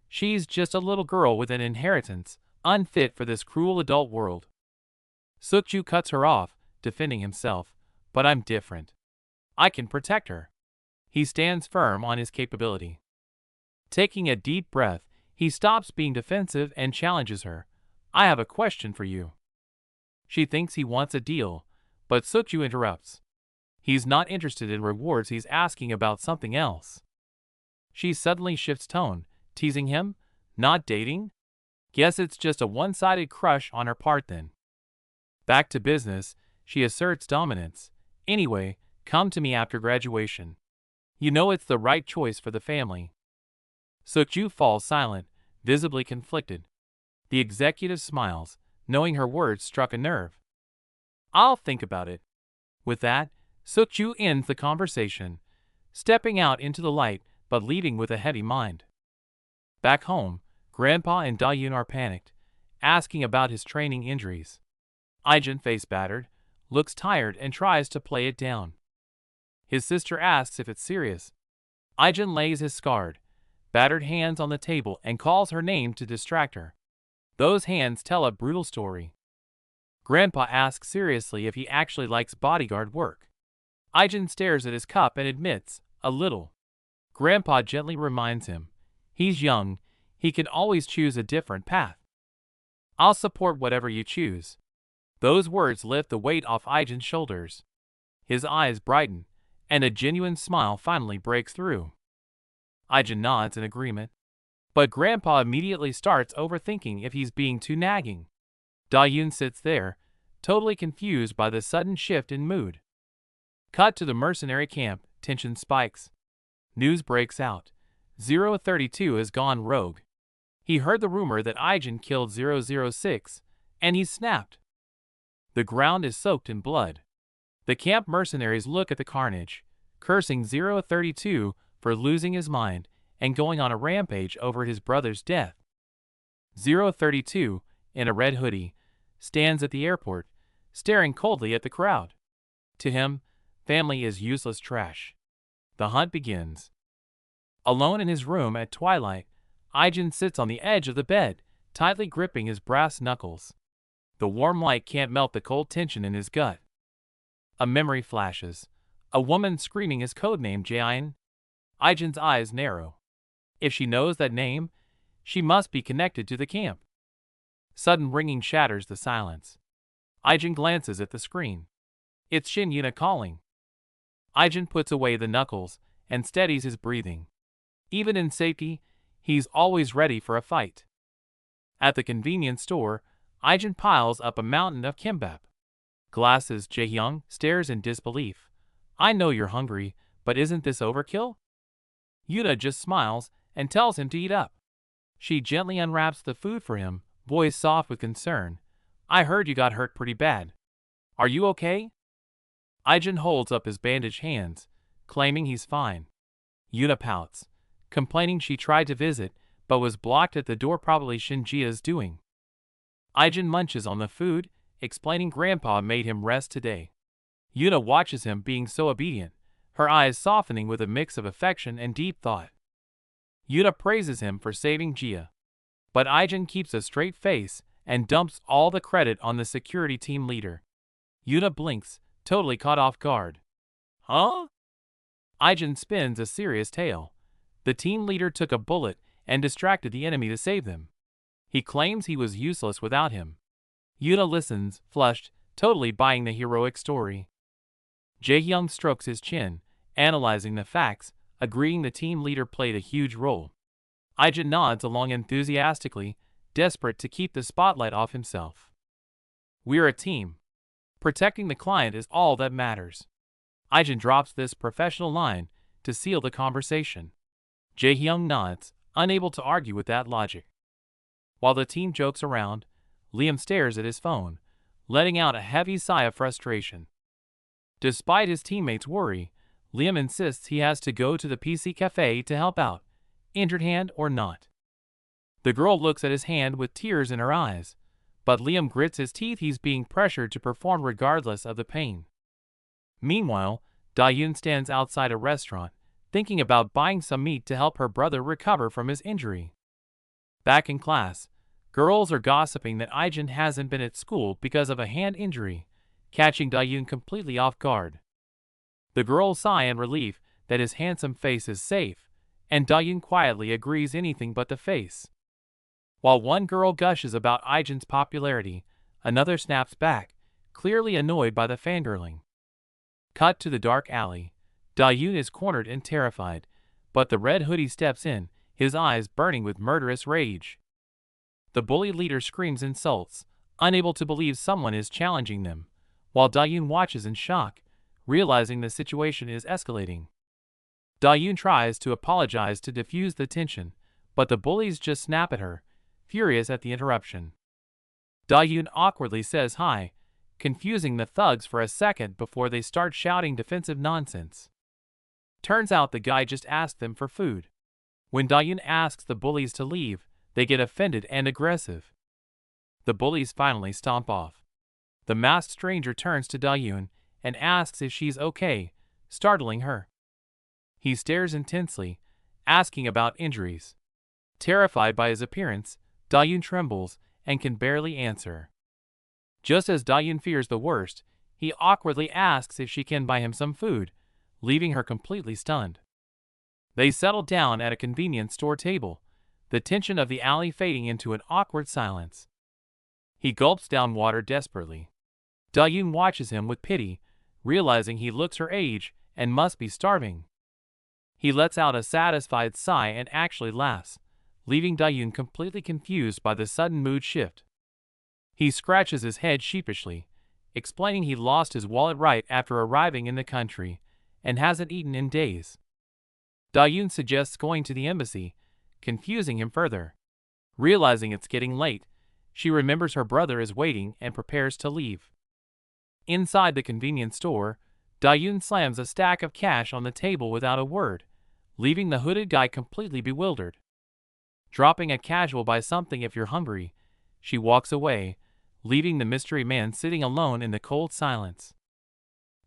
She's just a little girl with an inheritance, unfit for this cruel adult world. Sukju cuts her off, defending himself. But I'm different. I can protect her. He stands firm on his capability. Taking a deep breath, he stops being defensive and challenges her. I have a question for you. She thinks he wants a deal, but Sukju interrupts. He's not interested in rewards, he's asking about something else. She suddenly shifts tone, teasing him? Not dating? Guess it's just a one-sided crush on her part then. Back to business, she asserts dominance. Anyway, come to me after graduation. You know it's the right choice for the family. Sukju falls silent, visibly conflicted. The executive smiles, knowing her words struck a nerve. I'll think about it. With that, Sukju ends the conversation, stepping out into the light but leaving with a heavy mind. Back home, Grandpa and Dayun are panicked, asking about his training injuries. Aijin, face battered, looks tired and tries to play it down. His sister asks if it's serious. Aijin lays his scarred, battered hands on the table and calls her name to distract her. Those hands tell a brutal story. Grandpa asks seriously if he actually likes bodyguard work. Aijin stares at his cup and admits, a little. Grandpa gently reminds him, he's young, he can always choose a different path. I'll support whatever you choose. Those words lift the weight off Aijin's shoulders. His eyes brighten, and a genuine smile finally breaks through. Aijin nods in agreement. But Grandpa immediately starts overthinking if he's being too nagging. Dayun sits there, totally confused by the sudden shift in mood. Cut to the mercenary camp, tension spikes. News breaks out. 032 has gone rogue. He heard the rumor that Aijin killed 006, and he's snapped. The ground is soaked in blood. The camp mercenaries look at the carnage, cursing 032 for losing his mind and going on a rampage over his brother's death. 032, in a red hoodie, stands at the airport, staring coldly at the crowd. To him, family is useless trash. The hunt begins. Alone in his room at twilight, Aijin sits on the edge of the bed, tightly gripping his brass knuckles. The warm light can't melt the cold tension in his gut. A memory flashes. A woman screaming his codename Jain. Aijin's eyes narrow. If she knows that name, she must be connected to the camp. Sudden ringing shatters the silence. Aijin glances at the screen. It's Shin Yuna calling. Aijin puts away the knuckles and steadies his breathing. Even in safety, he's always ready for a fight. At the convenience store, Aijin piles up a mountain of kimbap. Glasses Jaehyung stares in disbelief. I know you're hungry, but isn't this overkill? Yuna just smiles and tells him to eat up. She gently unwraps the food for him, voice soft with concern. I heard you got hurt pretty bad. Are you okay? Aijin holds up his bandaged hands, claiming he's fine. Yuna pouts, complaining she tried to visit, but was blocked at the door, probably Shinjia's doing. Aijin munches on the food, explaining Grandpa made him rest today. Yuna watches him being so obedient, her eyes softening with a mix of affection and deep thought. Yuna praises him for saving Jia. But Aijin keeps a straight face and dumps all the credit on the security team leader. Yuna blinks, totally caught off guard. Huh? Aijin spins a serious tale. The team leader took a bullet and distracted the enemy to save them. He claims he was useless without him. Yuna listens, flushed, totally buying the heroic story. Jaehyung strokes his chin, analyzing the facts, agreeing the team leader played a huge role. Aijin nods along enthusiastically, desperate to keep the spotlight off himself. We're a team. Protecting the client is all that matters. Ijin drops this professional line to seal the conversation. Jae-hyung nods, unable to argue with that logic. While the team jokes around, Liam stares at his phone, letting out a heavy sigh of frustration. Despite his teammates' worry, Liam insists he has to go to the PC cafe to help out, injured hand or not. The girl looks at his hand with tears in her eyes, but Liam grits his teeth. He's being pressured to perform regardless of the pain. Meanwhile, Dahyun stands outside a restaurant, thinking about buying some meat to help her brother recover from his injury. Back in class, girls are gossiping that Ijin hasn't been at school because of a hand injury, catching Dahyun completely off guard. The girls sigh in relief that his handsome face is safe, and Dahyun quietly agrees anything but the face. While one girl gushes about Ijin's popularity, another snaps back, clearly annoyed by the fangirling. Cut to the dark alley. Dahyun is cornered and terrified, but the red hoodie steps in, his eyes burning with murderous rage. The bully leader screams insults, unable to believe someone is challenging them, while Dahyun watches in shock, realizing the situation is escalating. Dahyun tries to apologize to diffuse the tension, but the bullies just snap at her, furious at the interruption. Dahyun awkwardly says hi, confusing the thugs for a second before they start shouting defensive nonsense. Turns out the guy just asked them for food. When Dahyun asks the bullies to leave, they get offended and aggressive. The bullies finally stomp off. The masked stranger turns to Dahyun and asks if she's okay, startling her. He stares intensely, asking about injuries. Terrified by his appearance, Dahyun trembles and can barely answer. Just as Dahyun fears the worst, he awkwardly asks if she can buy him some food, leaving her completely stunned. They settle down at a convenience store table, the tension of the alley fading into an awkward silence. He gulps down water desperately. Dahyun watches him with pity, realizing he looks her age and must be starving. He lets out a satisfied sigh and actually laughs, leaving Dahyun completely confused by the sudden mood shift. He scratches his head sheepishly, explaining he lost his wallet right after arriving in the country and hasn't eaten in days. Dahyun suggests going to the embassy, confusing him further. Realizing it's getting late, she remembers her brother is waiting and prepares to leave. Inside the convenience store, Dahyun slams a stack of cash on the table without a word, leaving the hooded guy completely bewildered. Dropping a casual "buy something if you're hungry," she walks away, leaving the mystery man sitting alone in the cold silence.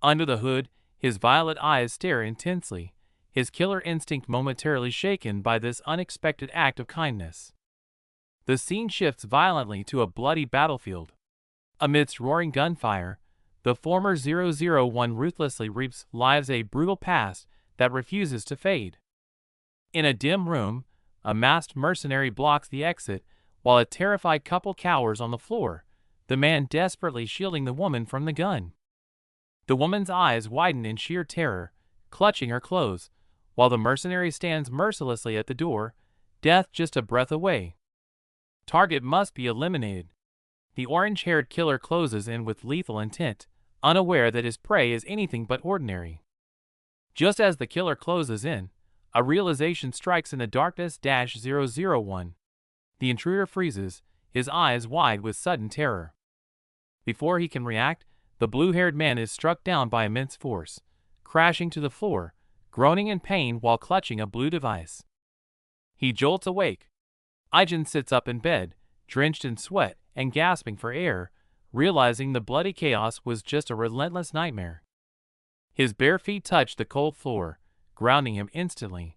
Under the hood, his violet eyes stare intensely, his killer instinct momentarily shaken by this unexpected act of kindness. The scene shifts violently to a bloody battlefield. Amidst roaring gunfire, the former 001 ruthlessly reaps lives, a brutal past that refuses to fade. In a dim room, a masked mercenary blocks the exit, while a terrified couple cowers on the floor, the man desperately shielding the woman from the gun. The woman's eyes widen in sheer terror, clutching her clothes, while the mercenary stands mercilessly at the door, death just a breath away. Target must be eliminated. The orange-haired killer closes in with lethal intent, unaware that his prey is anything but ordinary. Just as the killer closes in, a realization strikes in the darkness. 001. The intruder freezes, his eyes wide with sudden terror. Before he can react, the blue-haired man is struck down by immense force, crashing to the floor, groaning in pain while clutching a blue device. He jolts awake. Ijin sits up in bed, drenched in sweat and gasping for air, realizing the bloody chaos was just a relentless nightmare. His bare feet touch the cold floor, grounding him instantly.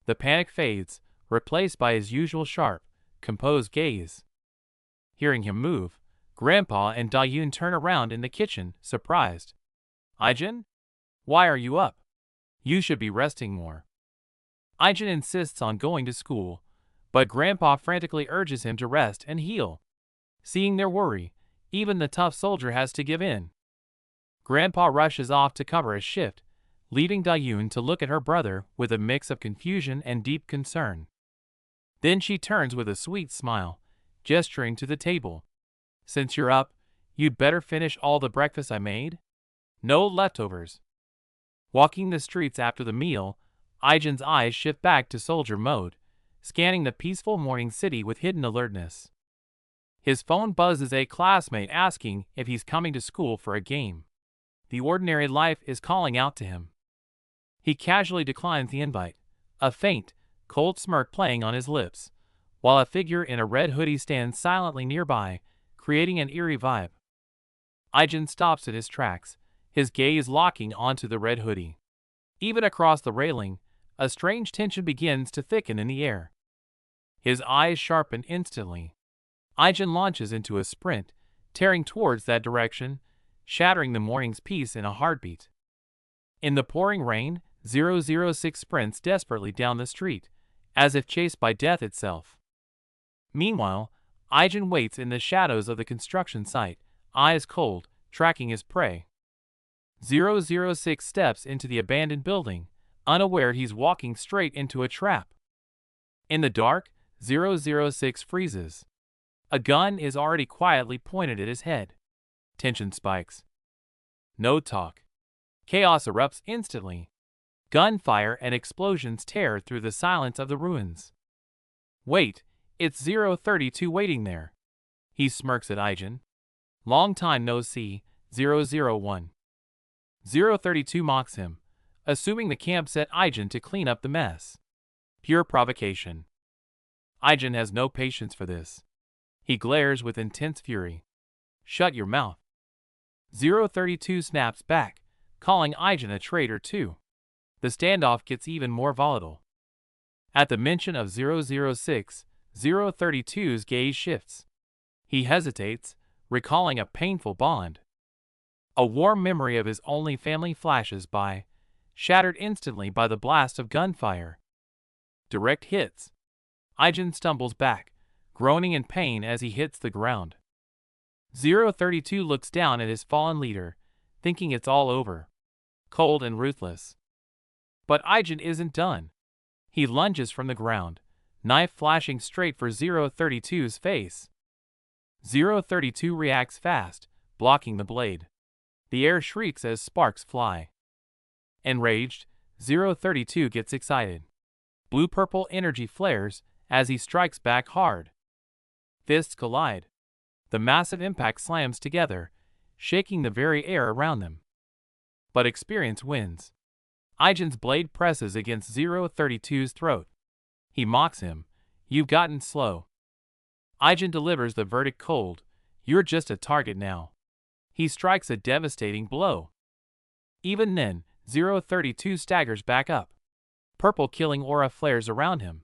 The panic fades, replaced by his usual sharp, composed gaze. Hearing him move, Grandpa and Dahyun turn around in the kitchen, surprised. "Ijin? Why are you up? You should be resting more." Ijin insists on going to school, but Grandpa frantically urges him to rest and heal. Seeing their worry, even the tough soldier has to give in. Grandpa rushes off to cover a shift, leaving Dahyun to look at her brother with a mix of confusion and deep concern. Then she turns with a sweet smile, gesturing to the table. "Since you're up, You'd better finish all the breakfast I made. No leftovers. Walking the streets after the meal, Aijen's eyes shift back to soldier mode, scanning the peaceful morning city with hidden alertness. His phone buzzes a classmate asking if he's coming to school for a game. The ordinary life is calling out to him. He casually declines the invite, a faint, cold smirk playing on his lips, while a figure in a red hoodie stands silently nearby, creating an eerie vibe. Aijen stops in his tracks, his gaze locking onto the red hoodie. Even across the railing, a strange tension begins to thicken in the air. His eyes sharpen instantly. Aijen launches into a sprint, tearing towards that direction, shattering the morning's peace in a heartbeat. In the pouring rain, 006 sprints desperately down the street, as if chased by death itself. Meanwhile, Aijen waits in the shadows of the construction site, eyes cold, tracking his prey. 006 steps into the abandoned building, unaware he's walking straight into a trap. In the dark, 006 freezes. A gun is already quietly pointed at his head. Tension spikes. No talk. Chaos erupts instantly. Gunfire and explosions tear through the silence of the ruins. Wait, it's 032 waiting there. He smirks at Aijen. Long time no see, 001. 032 mocks him, assuming the camp set Aijen to clean up the mess. Pure provocation. Aijen has no patience for this. He glares with intense fury. Shut your mouth. 032 snaps back, calling Aijen a traitor too. The standoff gets even more volatile. At the mention of 006, 032's gaze shifts. He hesitates, recalling a painful bond. A warm memory of his only family flashes by, shattered instantly by the blast of gunfire. Direct hits. Aijen stumbles back, groaning in pain as he hits the ground. 032 looks down at his fallen leader, thinking it's all over. Cold and ruthless. But Aijen isn't done. He lunges from the ground, knife flashing straight for 032's face. 032 reacts fast, blocking the blade. The air shrieks as sparks fly. Enraged, 032 gets excited. Blue-purple energy flares as he strikes back hard. Fists collide. The massive impact slams together, shaking the very air around them. But experience wins. Aijen's blade presses against 032's throat. He mocks him. You've gotten slow. Aijen delivers the verdict cold. You're just a target now. He strikes a devastating blow. Even then, 032 staggers back up. Purple killing aura flares around him.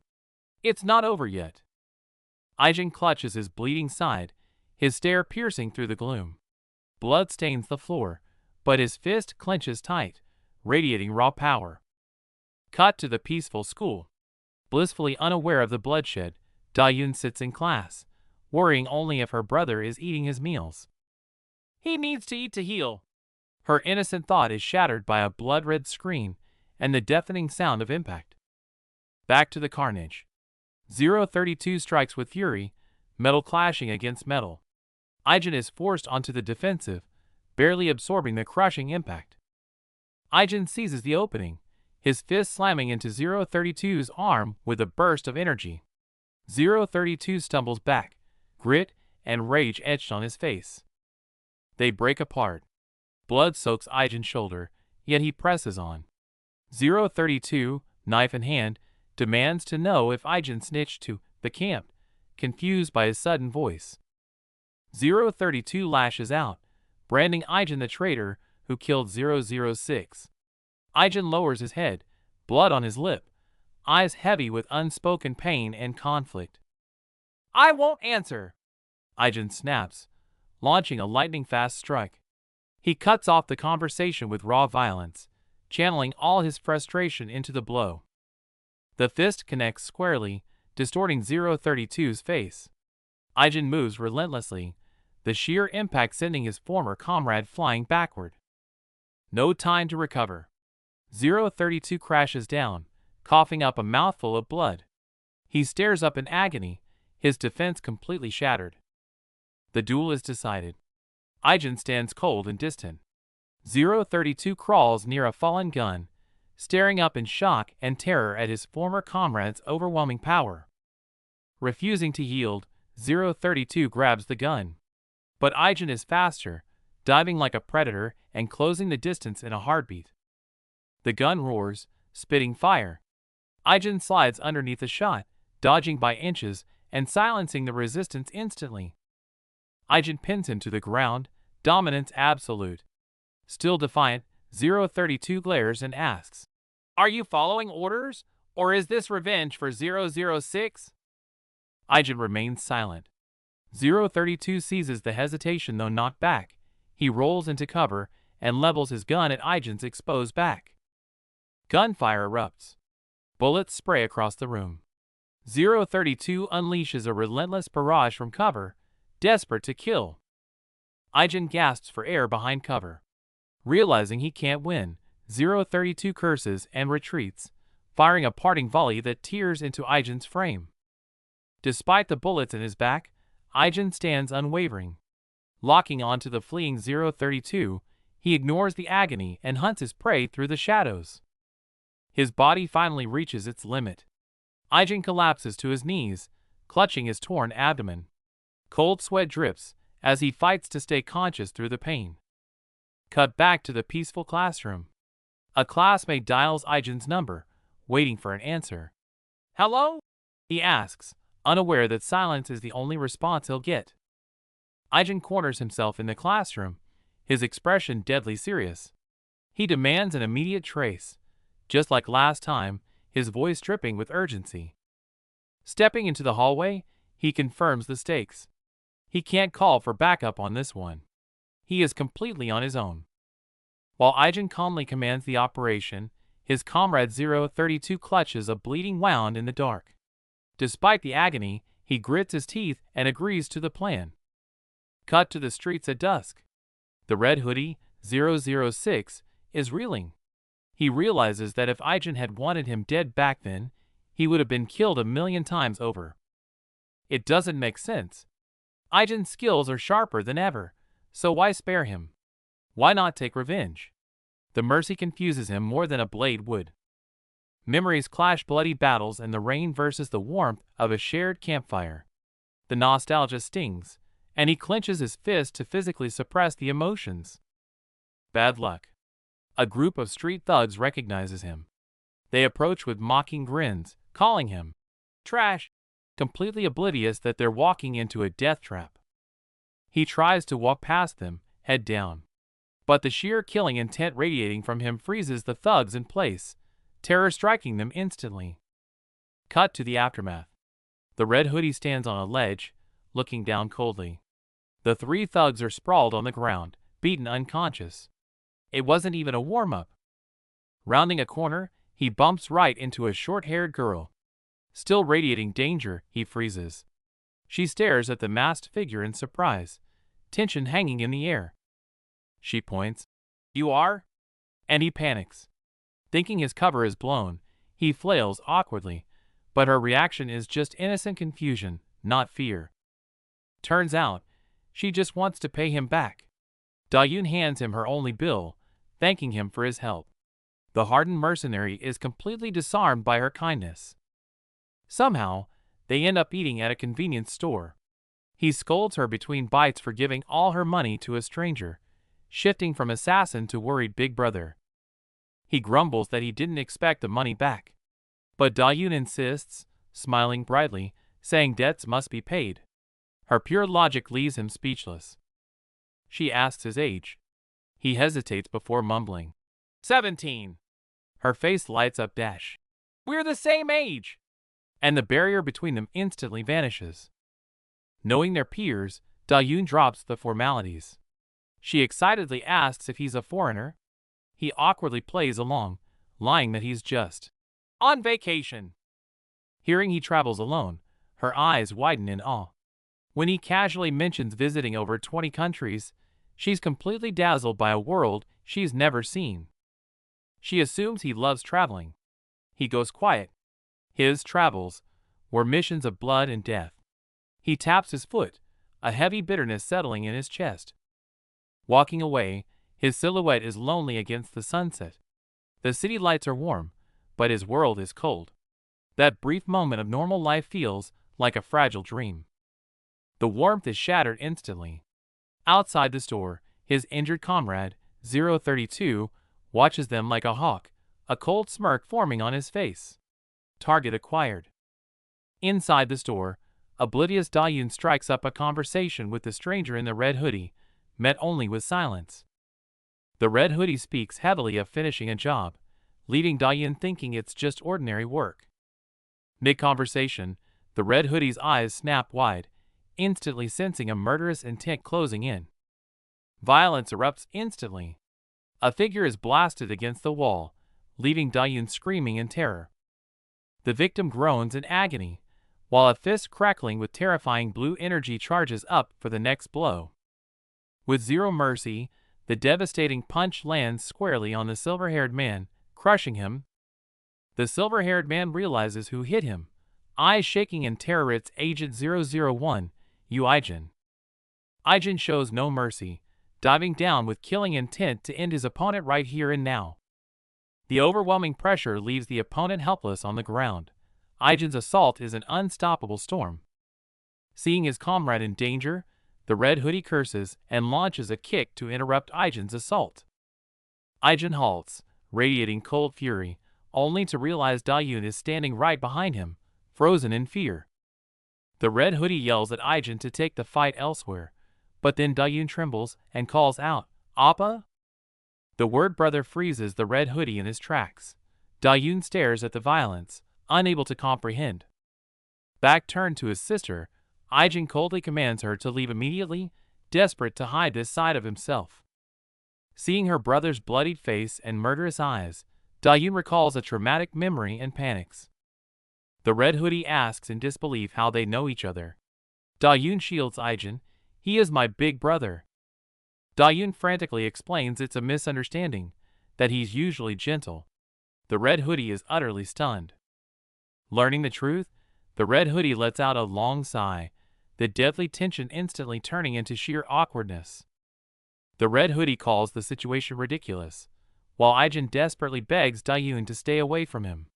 It's not over yet. Aijen clutches his bleeding side, his stare piercing through the gloom. Blood stains the floor, but his fist clenches tight, radiating raw power. Cut to the peaceful school. Blissfully unaware of the bloodshed, Da-Yun sits in class, worrying only if her brother is eating his meals. He needs to eat to heal. Her innocent thought is shattered by a blood-red scream and the deafening sound of impact. Back to the carnage. 032 strikes with fury, metal clashing against metal. Aijen is forced onto the defensive, barely absorbing the crushing impact. Aijen seizes the opening, his fist slamming into 032's arm with a burst of energy. 032 stumbles back, grit and rage etched on his face. They break apart. Blood soaks Aijen's shoulder, yet he presses on. 032, knife in hand, demands to know if Aijen snitched to the camp, confused by his sudden voice. 032 lashes out, branding Aijen the traitor who killed 006. Aijen lowers his head, blood on his lip, eyes heavy with unspoken pain and conflict. I won't answer! Aijen snaps, launching a lightning-fast strike. He cuts off the conversation with raw violence, channeling all his frustration into the blow. The fist connects squarely, distorting 032's face. Aijen moves relentlessly, the sheer impact sending his former comrade flying backward. No time to recover. 032 crashes down, coughing up a mouthful of blood. He stares up in agony, his defense completely shattered. The duel is decided. Aijin stands cold and distant. 032 crawls near a fallen gun, staring up in shock and terror at his former comrade's overwhelming power. Refusing to yield, 032 grabs the gun. But Aijin is faster, diving like a predator and closing the distance in a heartbeat. The gun roars, spitting fire. Aijin slides underneath the shot, dodging by inches and silencing the resistance instantly. Aijin pins him to the ground, dominance absolute. Still defiant, 032 glares and asks, "Are you following orders, or is this revenge for 006? Aijin remains silent. 032 seizes the hesitation though not back. He rolls into cover and levels his gun at Aijin's exposed back. Gunfire erupts. Bullets spray across the room. 032 unleashes a relentless barrage from cover, desperate to kill. Aijin gasps for air behind cover. Realizing he can't win, 032 curses and retreats, firing a parting volley that tears into Aijin's frame. Despite the bullets in his back, Aijin stands unwavering. Locking onto the fleeing 032, he ignores the agony and hunts his prey through the shadows. His body finally reaches its limit. Aijin collapses to his knees, clutching his torn abdomen. Cold sweat drips as he fights to stay conscious through the pain. Cut back to the peaceful classroom. A classmate dials Aijin's number, waiting for an answer. "Hello?" he asks, unaware that silence is the only response he'll get. Aijin corners himself in the classroom, his expression deadly serious. He demands an immediate trace. Just like last time, his voice dripping with urgency. Stepping into the hallway, he confirms the stakes. He can't call for backup on this one. He is completely on his own. While Aijin calmly commands the operation, his comrade 032 clutches a bleeding wound in the dark. Despite the agony, he grits his teeth and agrees to the plan. Cut to the streets at dusk. The red hoodie, 006, is reeling. He realizes that if Aijin had wanted him dead back then, he would have been killed 1,000,000 times over. It doesn't make sense. Aijin's skills are sharper than ever, so why spare him? Why not take revenge? The mercy confuses him more than a blade would. Memories clash bloody battles and the rain versus the warmth of a shared campfire. The nostalgia stings, and he clenches his fist to physically suppress the emotions. Bad luck. A group of street thugs recognizes him. They approach with mocking grins, calling him trash, completely oblivious that they're walking into a death trap. He tries to walk past them, head down. But the sheer killing intent radiating from him freezes the thugs in place, terror striking them instantly. Cut to the aftermath. The red hoodie stands on a ledge, looking down coldly. The three thugs are sprawled on the ground, beaten unconscious. It wasn't even a warm-up. Rounding a corner, he bumps right into a short-haired girl. Still radiating danger, he freezes. She stares at the masked figure in surprise, tension hanging in the air. She points. "You are?" And he panics. Thinking his cover is blown, he flails awkwardly, but her reaction is just innocent confusion, not fear. Turns out, she just wants to pay him back. Da-yoon hands him her only bill, thanking him for his help. The hardened mercenary is completely disarmed by her kindness. Somehow, they end up eating at a convenience store. He scolds her between bites for giving all her money to a stranger, shifting from assassin to worried big brother. He grumbles that he didn't expect the money back. But Da-yoon insists, smiling brightly, saying debts must be paid. Her pure logic leaves him speechless. She asks his age. He hesitates before mumbling. 17. Her face lights up dash. "We're the same age!" And the barrier between them instantly vanishes. Knowing their peers, Da-yoon drops the formalities. She excitedly asks if he's a foreigner. He awkwardly plays along, lying that he's just on vacation. Hearing he travels alone, her eyes widen in awe. When he casually mentions visiting over 20 countries, she's completely dazzled by a world she's never seen. She assumes he loves traveling. He goes quiet. His travels were missions of blood and death. He taps his foot, a heavy bitterness settling in his chest. Walking away, his silhouette is lonely against the sunset. The city lights are warm, but his world is cold. That brief moment of normal life feels like a fragile dream. The warmth is shattered instantly. Outside the store, his injured comrade, 032, watches them like a hawk, a cold smirk forming on his face. Target acquired. Inside the store, oblivious Dayun strikes up a conversation with the stranger in the red hoodie, met only with silence. The red hoodie speaks heavily of finishing a job, leaving Dayun thinking it's just ordinary work. Mid-conversation, the red hoodie's eyes snap wide, instantly sensing a murderous intent closing in. Violence erupts instantly. A figure is blasted against the wall, leaving Dayun screaming in terror. The victim groans in agony, while a fist crackling with terrifying blue energy charges up for the next blow. With zero mercy, the devastating punch lands squarely on the silver-haired man, crushing him. The silver-haired man realizes who hit him. Eyes shaking in terror, it's Agent 001, Aijin. Aijin shows no mercy, diving down with killing intent to end his opponent right here and now. The overwhelming pressure leaves the opponent helpless on the ground. Aijin's assault is an unstoppable storm. Seeing his comrade in danger, the red hoodie curses and launches a kick to interrupt Aijin's assault. Aijin halts, radiating cold fury, only to realize Dayun is standing right behind him, frozen in fear. The red hoodie yells at Aijin to take the fight elsewhere, but then Dayun trembles and calls out, "Appa?" The word brother freezes the red hoodie in his tracks. Dayun stares at the violence, unable to comprehend. Back turned to his sister, Aijin coldly commands her to leave immediately, desperate to hide this side of himself. Seeing her brother's bloodied face and murderous eyes, Dayun recalls a traumatic memory and panics. The red hoodie asks in disbelief how they know each other. Dayun shields Aijin. "He is my big brother." Dayun frantically explains it's a misunderstanding, that he's usually gentle. The red hoodie is utterly stunned. Learning the truth, the red hoodie lets out a long sigh, the deadly tension instantly turning into sheer awkwardness. The red hoodie calls the situation ridiculous, while Aijin desperately begs Dayun to stay away from him.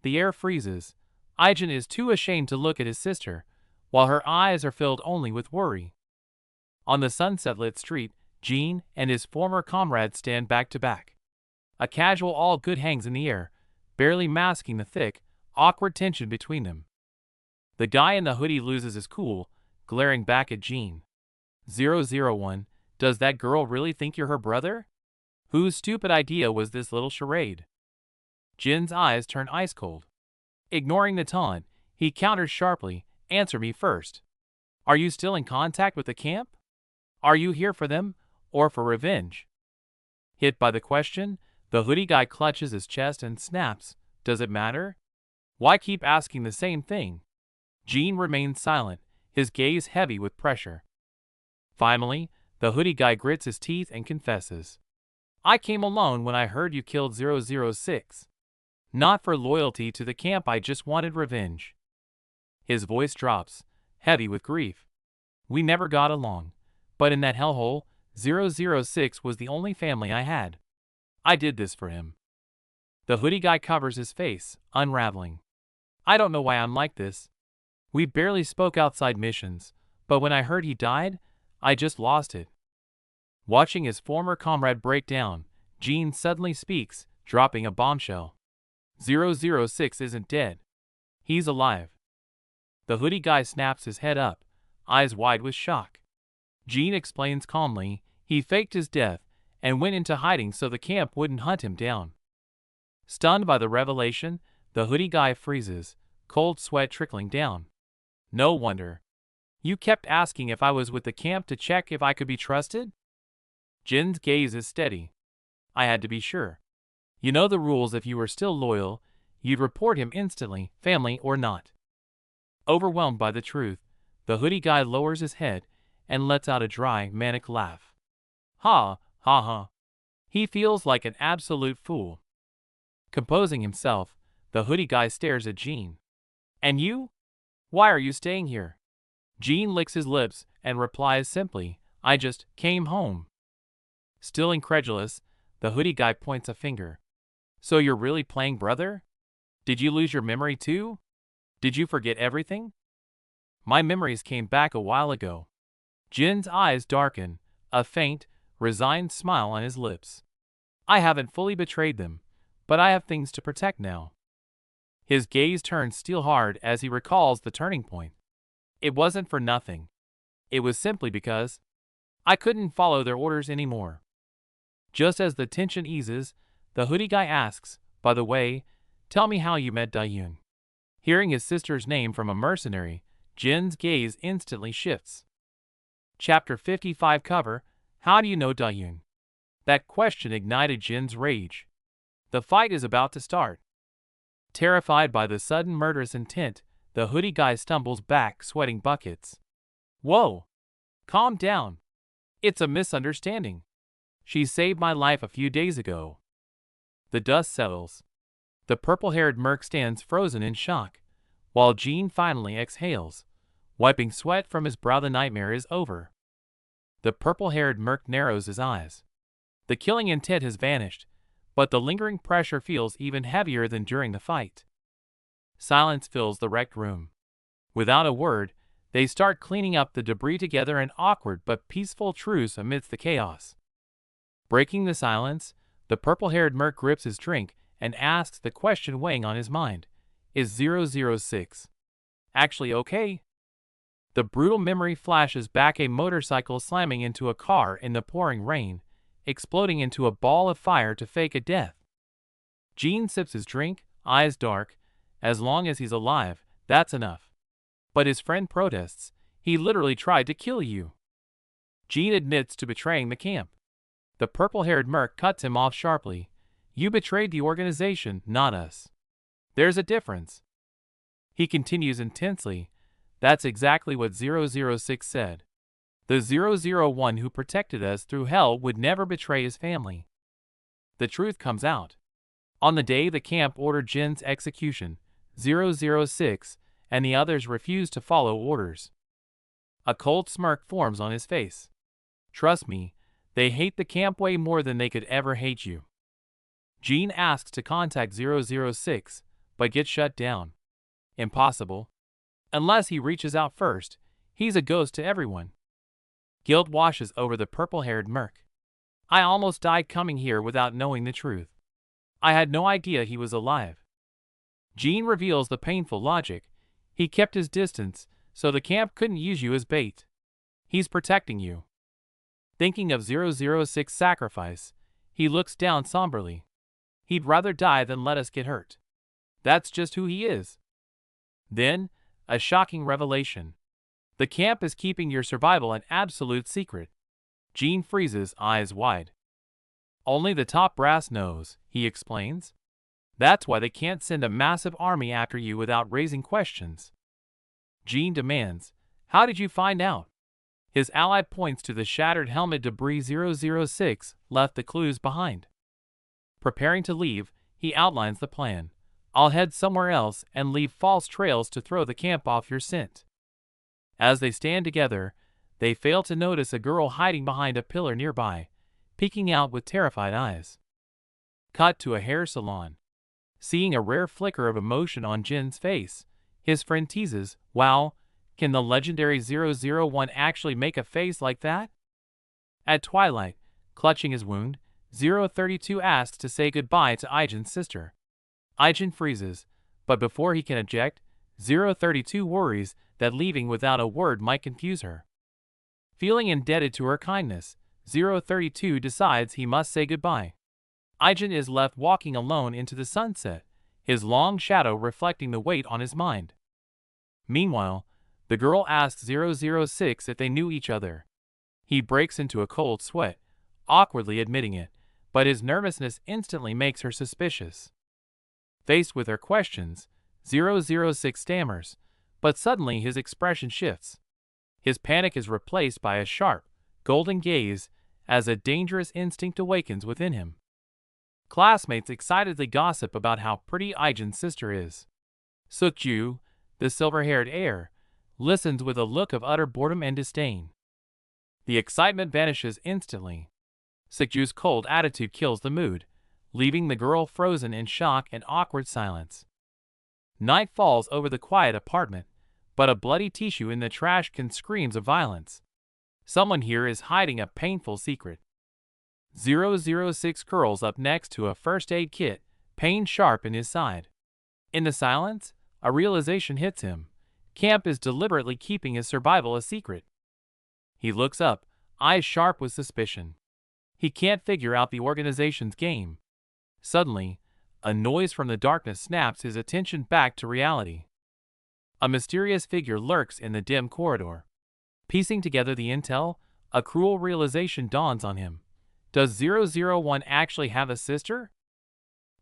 The air freezes. Aijin is too ashamed to look at his sister, while her eyes are filled only with worry. On the sunset-lit street, Jean and his former comrade stand back to back. A casual all good hangs in the air, barely masking the thick, awkward tension between them. The guy in the hoodie loses his cool, glaring back at Jean. 001, does that girl really think you're her brother? Whose stupid idea was this little charade? Jin's eyes turn ice cold. Ignoring the taunt, he counters sharply, "Answer me first. Are you still in contact with the camp? Are you here for them, or for revenge?" Hit by the question, the hoodie guy clutches his chest and snaps, "Does it matter? Why keep asking the same thing?" Jean remains silent, his gaze heavy with pressure. Finally, the hoodie guy grits his teeth and confesses, "I came alone when I heard you killed 006. Not for loyalty to the camp, I just wanted revenge." His voice drops, heavy with grief. "We never got along, but in that hellhole, 006 was the only family I had. I did this for him." The hoodie guy covers his face, unraveling. "I don't know why I'm like this. We barely spoke outside missions, but when I heard he died, I just lost it." Watching his former comrade break down, Jean suddenly speaks, dropping a bombshell. 006 isn't dead. He's alive. The hoodie guy snaps his head up, eyes wide with shock. Jean explains calmly, he faked his death and went into hiding so the camp wouldn't hunt him down. Stunned by the revelation, the hoodie guy freezes, cold sweat trickling down. "No wonder. You kept asking if I was with the camp to check if I could be trusted?" Jin's gaze is steady. "I had to be sure. You know the rules. If you were still loyal, you'd report him instantly, family or not." Overwhelmed by the truth, the hoodie guy lowers his head and lets out a dry, manic laugh. Ha, ha, ha. He feels like an absolute fool. Composing himself, the hoodie guy stares at Jean. "And you? Why are you staying here?" Jean licks his lips and replies simply, "I just came home." Still incredulous, the hoodie guy points a finger. So you're really playing brother? Did you lose your memory too? Did you forget everything? My memories came back a while ago. Jin's eyes darken, a faint, resigned smile on his lips. I haven't fully betrayed them, but I have things to protect now. His gaze turns steel hard as he recalls the turning point. It wasn't for nothing. It was simply because I couldn't follow their orders anymore. Just as the tension eases, the hoodie guy asks, by the way, tell me how you met Dayun. Hearing his sister's name from a mercenary, Jin's gaze instantly shifts. Chapter 55 cover, How do you know Dayun? That question ignited Jin's rage. The fight is about to start. Terrified by the sudden murderous intent, the hoodie guy stumbles back, sweating buckets. Whoa! Calm down. It's a misunderstanding. She saved my life a few days ago. The dust settles. The purple-haired merc stands frozen in shock, while Jin finally exhales, wiping sweat from his brow. The nightmare is over. The purple-haired merc narrows his eyes. The killing intent has vanished, but the lingering pressure feels even heavier than during the fight. Silence fills the wrecked room. Without a word, they start cleaning up the debris together, an awkward but peaceful truce amidst the chaos. Breaking the silence, the purple-haired merc grips his drink and asks the question weighing on his mind. Is 006 actually okay? The brutal memory flashes back, a motorcycle slamming into a car in the pouring rain, exploding into a ball of fire to fake a death. Jin sips his drink, eyes dark. As long as he's alive, that's enough. But his friend protests. He literally tried to kill you. Jin admits to betraying the camp. The purple-haired merc cuts him off sharply. You betrayed the organization, not us. There's a difference. He continues intensely. That's exactly what 006 said. The 001 who protected us through hell would never betray his family. The truth comes out. On the day the camp ordered Jin's execution, 006 and the others refused to follow orders. A cold smirk forms on his face. Trust me, they hate the camp way more than they could ever hate you. Jin asks to contact 006, but gets shut down. Impossible. Unless he reaches out first, he's a ghost to everyone. Guilt washes over the purple-haired merc. I almost died coming here without knowing the truth. I had no idea he was alive. Jin reveals the painful logic. He kept his distance, so the camp couldn't use you as bait. He's protecting you. Thinking of 006's sacrifice, he looks down somberly. He'd rather die than let us get hurt. That's just who he is. Then, a shocking revelation. The camp is keeping your survival an absolute secret. Jin freezes, eyes wide. Only the top brass knows, he explains. That's why they can't send a massive army after you without raising questions. Jin demands, how did you find out? His ally points to the shattered helmet debris. 006 left the clues behind. Preparing to leave, he outlines the plan. I'll head somewhere else and leave false trails to throw the camp off your scent. As they stand together, they fail to notice a girl hiding behind a pillar nearby, peeking out with terrified eyes. Cut to a hair salon. Seeing a rare flicker of emotion on Jin's face, his friend teases, wow, can the legendary 001 actually make a face like that? At twilight, clutching his wound, 032 asks to say goodbye to Ijin's sister. Ijin freezes, but before he can eject, 032 worries that leaving without a word might confuse her. Feeling indebted to her kindness, 032 decides he must say goodbye. Ijin is left walking alone into the sunset, his long shadow reflecting the weight on his mind. Meanwhile, the girl asks 006 if they knew each other. He breaks into a cold sweat, awkwardly admitting it, but his nervousness instantly makes her suspicious. Faced with her questions, 006 stammers, but suddenly his expression shifts. His panic is replaced by a sharp, golden gaze as a dangerous instinct awakens within him. Classmates excitedly gossip about how pretty Ijin's sister is. Sukju, the silver-haired heir, listens with a look of utter boredom and disdain. The excitement vanishes instantly. Sekju's cold attitude kills the mood, leaving the girl frozen in shock and awkward silence. Night falls over the quiet apartment, but a bloody tissue in the trash can screams of violence. Someone here is hiding a painful secret. 006 curls up next to a first aid kit, pain sharp in his side. In the silence, a realization hits him. Camp is deliberately keeping his survival a secret. He looks up, eyes sharp with suspicion. He can't figure out the organization's game. Suddenly, a noise from the darkness snaps his attention back to reality. A mysterious figure lurks in the dim corridor. Piecing together the intel, a cruel realization dawns on him. Does 001 actually have a sister?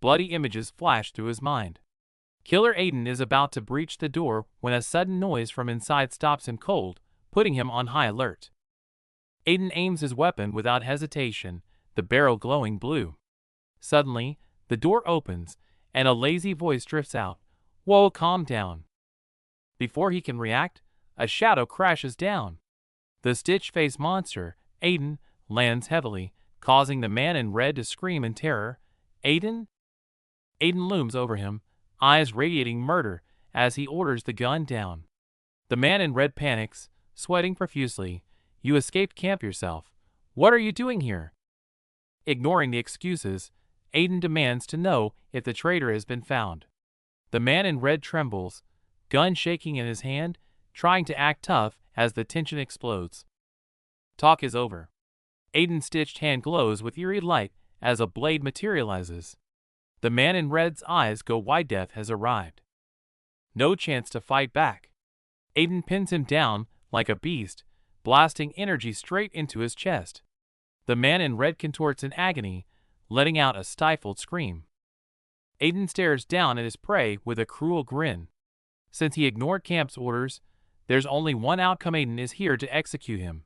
Bloody images flash through his mind. Killer Aiden is about to breach the door when a sudden noise from inside stops him cold, putting him on high alert. Aiden aims his weapon without hesitation, the barrel glowing blue. Suddenly, the door opens, and a lazy voice drifts out. "Whoa, calm down." Before he can react, a shadow crashes down. The stitch-faced monster, Aiden, lands heavily, causing the man in red to scream in terror. "Aiden?" Aiden looms over him, eyes radiating murder, as he orders the gun down. The man in red panics, sweating profusely. "You escaped camp yourself. What are you doing here?" Ignoring the excuses, Aiden demands to know if the traitor has been found. The man in red trembles, gun shaking in his hand, trying to act tough as the tension explodes. Talk is over. Aiden's stitched hand glows with eerie light as a blade materializes. The man in red's eyes go wide. Death has arrived. No chance to fight back. Aiden pins him down like a beast, blasting energy straight into his chest. The man in red contorts in agony, letting out a stifled scream. Aiden stares down at his prey with a cruel grin. Since he ignored camp's orders, there's only one outcome. Aiden is here to execute him.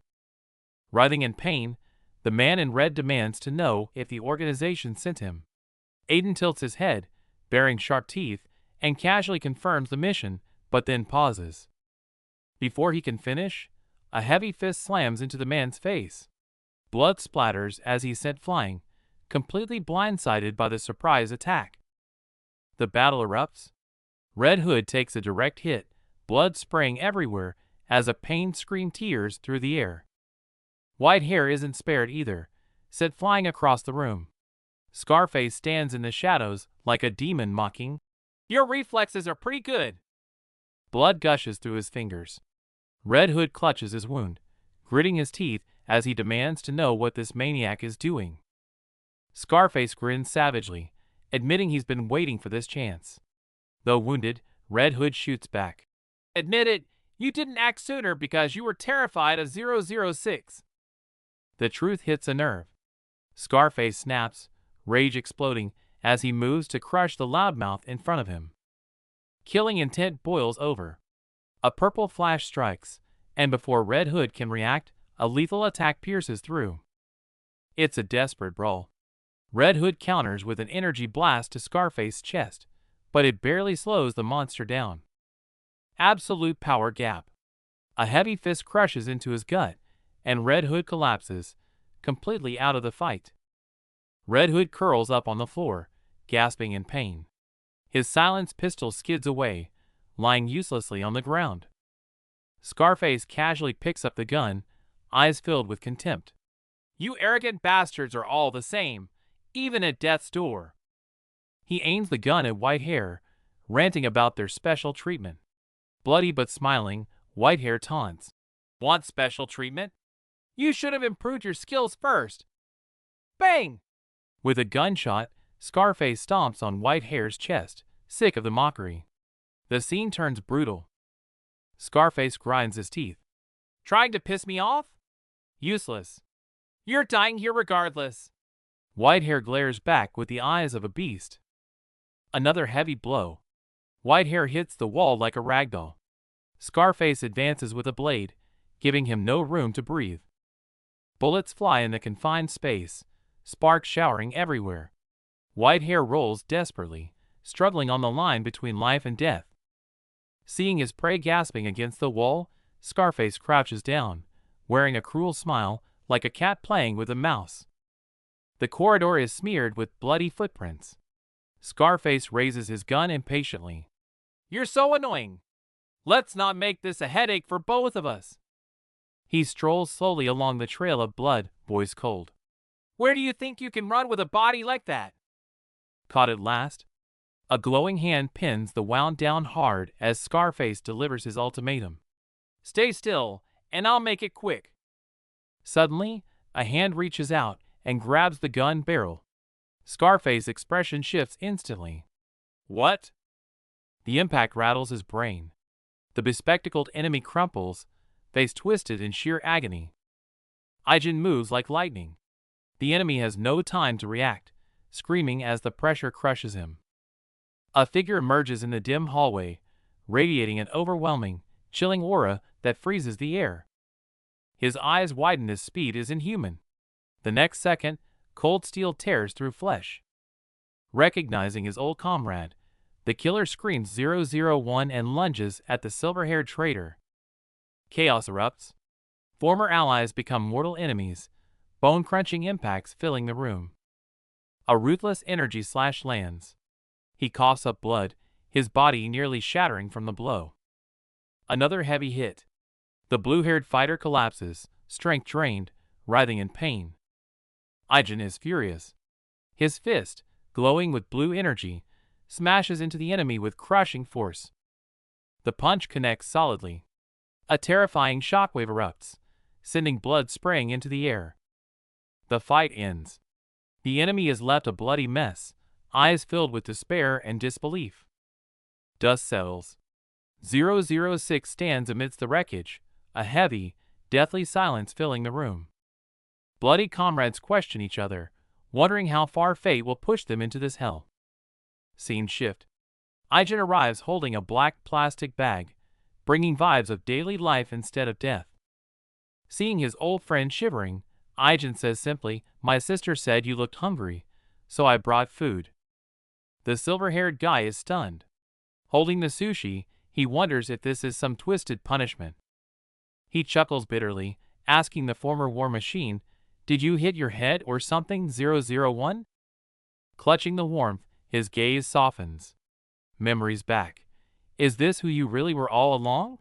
Writhing in pain, the man in red demands to know if the organization sent him. Aiden tilts his head, baring sharp teeth, and casually confirms the mission, but then pauses. Before he can finish, a heavy fist slams into the man's face. Blood splatters as he's sent flying, completely blindsided by the surprise attack. The battle erupts. Red Hood takes a direct hit, blood spraying everywhere as a pained scream tears through the air. White Hair isn't spared either, sent flying across the room. Scarface stands in the shadows like a demon mocking, "Your reflexes are pretty good." Blood gushes through his fingers. Red Hood clutches his wound, gritting his teeth as he demands to know what this maniac is doing. Scarface grins savagely, admitting he's been waiting for this chance. Though wounded, Red Hood shoots back. "Admit it, you didn't act sooner because you were terrified of 006. The truth hits a nerve. Scarface snaps, rage exploding as he moves to crush the loudmouth in front of him. Killing intent boils over. A purple flash strikes, and before Red Hood can react, a lethal attack pierces through. It's a desperate brawl. Red Hood counters with an energy blast to Scarface's chest, but it barely slows the monster down. Absolute power gap. A heavy fist crushes into his gut, and Red Hood collapses, completely out of the fight. Red Hood curls up on the floor, gasping in pain. His silenced pistol skids away, lying uselessly on the ground. Scarface casually picks up the gun, eyes filled with contempt. "You arrogant bastards are all the same, even at death's door." He aims the gun at White Hair, ranting about their special treatment. Bloody but smiling, White Hair taunts, "Want special treatment? You should have improved your skills first." Bang! With a gunshot, Scarface stomps on White Hair's chest, sick of the mockery. The scene turns brutal. Scarface grinds his teeth. "Trying to piss me off? Useless. You're dying here regardless." White Hair glares back with the eyes of a beast. Another heavy blow. White Hair hits the wall like a ragdoll. Scarface advances with a blade, giving him no room to breathe. Bullets fly in the confined space, sparks showering everywhere. White Hair rolls desperately, struggling on the line between life and death. Seeing his prey gasping against the wall, Scarface crouches down, wearing a cruel smile like a cat playing with a mouse. The corridor is smeared with bloody footprints. Scarface raises his gun impatiently. "You're so annoying. Let's not make this a headache for both of us." He strolls slowly along the trail of blood, voice cold. "Where do you think you can run with a body like that?" Caught at last. A glowing hand pins the wound down hard as Scarface delivers his ultimatum. "Stay still, and I'll make it quick." Suddenly, a hand reaches out and grabs the gun barrel. Scarface's expression shifts instantly. "What?" The impact rattles his brain. The bespectacled enemy crumples, face twisted in sheer agony. Aijin moves like lightning. The enemy has no time to react, screaming as the pressure crushes him. A figure emerges in the dim hallway, radiating an overwhelming, chilling aura that freezes the air. His eyes widen as speed is inhuman. The next second, cold steel tears through flesh. Recognizing his old comrade, the killer screams 001 and lunges at the silver-haired traitor. Chaos erupts. Former allies become mortal enemies, bone-crunching impacts filling the room. A ruthless energy slash lands. He coughs up blood, his body nearly shattering from the blow. Another heavy hit. The blue-haired fighter collapses, strength drained, writhing in pain. Aijin is furious. His fist, glowing with blue energy, smashes into the enemy with crushing force. The punch connects solidly. A terrifying shockwave erupts, sending blood spraying into the air. The fight ends. The enemy is left a bloody mess, eyes filled with despair and disbelief. Dust settles. 006 stands amidst the wreckage, a heavy, deathly silence filling the room. Bloody comrades question each other, wondering how far fate will push them into this hell. Scene shift. Aijin arrives holding a black plastic bag, bringing vibes of daily life instead of death. Seeing his old friend shivering, Aijin says simply, "My sister said you looked hungry, so I brought food." The silver-haired guy is stunned. Holding the sushi, he wonders if this is some twisted punishment. He chuckles bitterly, asking the former war machine, "Did you hit your head or something, 001? Clutching the warmth, his gaze softens. Memories back. Is this who you really were all along?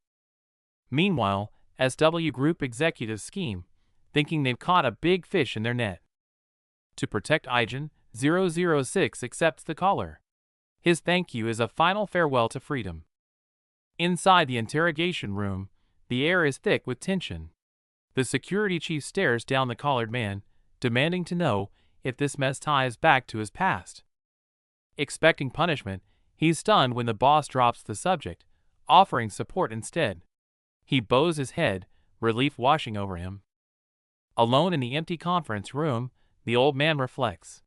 Meanwhile, SW Group executives scheme, thinking they've caught a big fish in their net. To protect Aijin, 006 accepts the collar. His thank you is a final farewell to freedom. Inside the interrogation room, the air is thick with tension. The security chief stares down the collared man, demanding to know if this mess ties back to his past. Expecting punishment, he's stunned when the boss drops the subject, offering support instead. He bows his head, relief washing over him. Alone in the empty conference room, the old man reflects.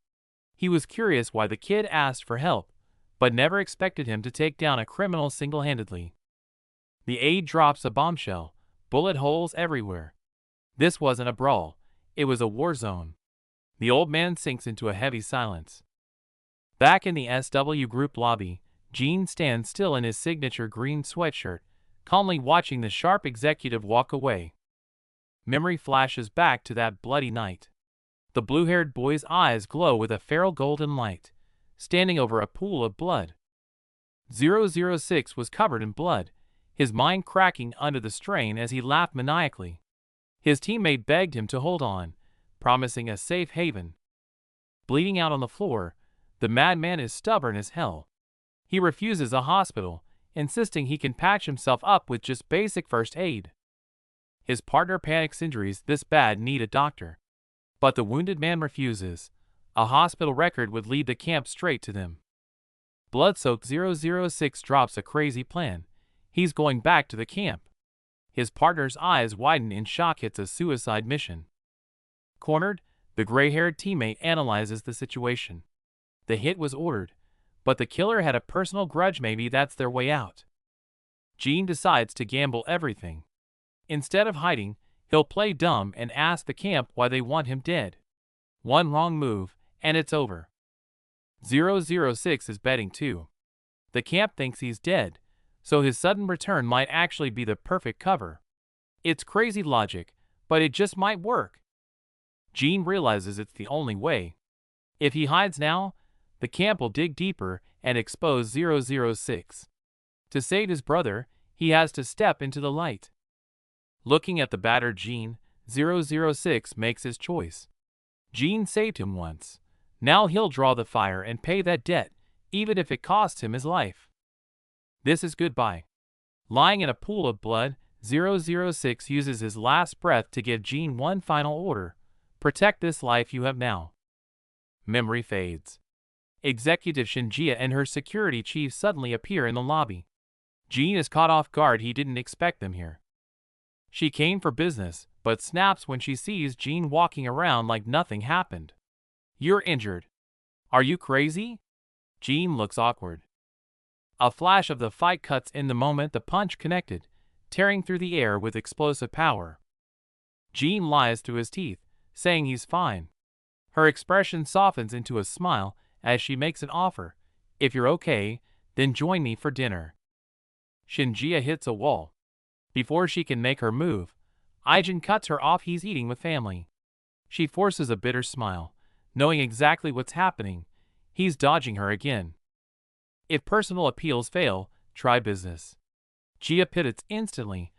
He was curious why the kid asked for help, but never expected him to take down a criminal single-handedly. The aide drops a bombshell, bullet holes everywhere. This wasn't a brawl, it was a war zone. The old man sinks into a heavy silence. Back in the SW Group lobby, Gene stands still in his signature green sweatshirt, calmly watching the sharp executive walk away. Memory flashes back to that bloody night. The blue-haired boy's eyes glow with a feral golden light, standing over a pool of blood. 006 was covered in blood, his mind cracking under the strain as he laughed maniacally. His teammate begged him to hold on, promising a safe haven. Bleeding out on the floor, the madman is stubborn as hell. He refuses a hospital, insisting he can patch himself up with just basic first aid. His partner panics. Injuries this bad need a doctor. But the wounded man refuses. A hospital record would lead the camp straight to them. Blood-soaked 006 drops a crazy plan. He's going back to the camp. His partner's eyes widen in shock. It's a suicide mission. Cornered, the gray-haired teammate analyzes the situation. The hit was ordered, but the killer had a personal grudge. Maybe that's their way out. Gene decides to gamble everything. Instead of hiding, he'll play dumb and ask the camp why they want him dead. One wrong move, and it's over. 006 is betting too. The camp thinks he's dead, so his sudden return might actually be the perfect cover. It's crazy logic, but it just might work. Jean realizes it's the only way. If he hides now, the camp will dig deeper and expose 006. To save his brother, he has to step into the light. Looking at the battered Jean, 006 makes his choice. Jean saved him once. Now he'll draw the fire and pay that debt, even if it costs him his life. This is goodbye. Lying in a pool of blood, 006 uses his last breath to give Jean one final order. Protect this life you have now. Memory fades. Executive Shinjia and her security chief suddenly appear in the lobby. Jean is caught off guard. He didn't expect them here. She came for business, but snaps when she sees Jean walking around like nothing happened. You're injured. Are you crazy? Jean looks awkward. A flash of the fight cuts in the moment the punch connected, tearing through the air with explosive power. Jean lies through his teeth, saying he's fine. Her expression softens into a smile as she makes an offer. If you're okay, then join me for dinner. Shinjia hits a wall. Before she can make her move, Aijin cuts her off. He's eating with family. She forces a bitter smile, knowing exactly what's happening. He's dodging her again. If personal appeals fail, try business. Jia pivots instantly,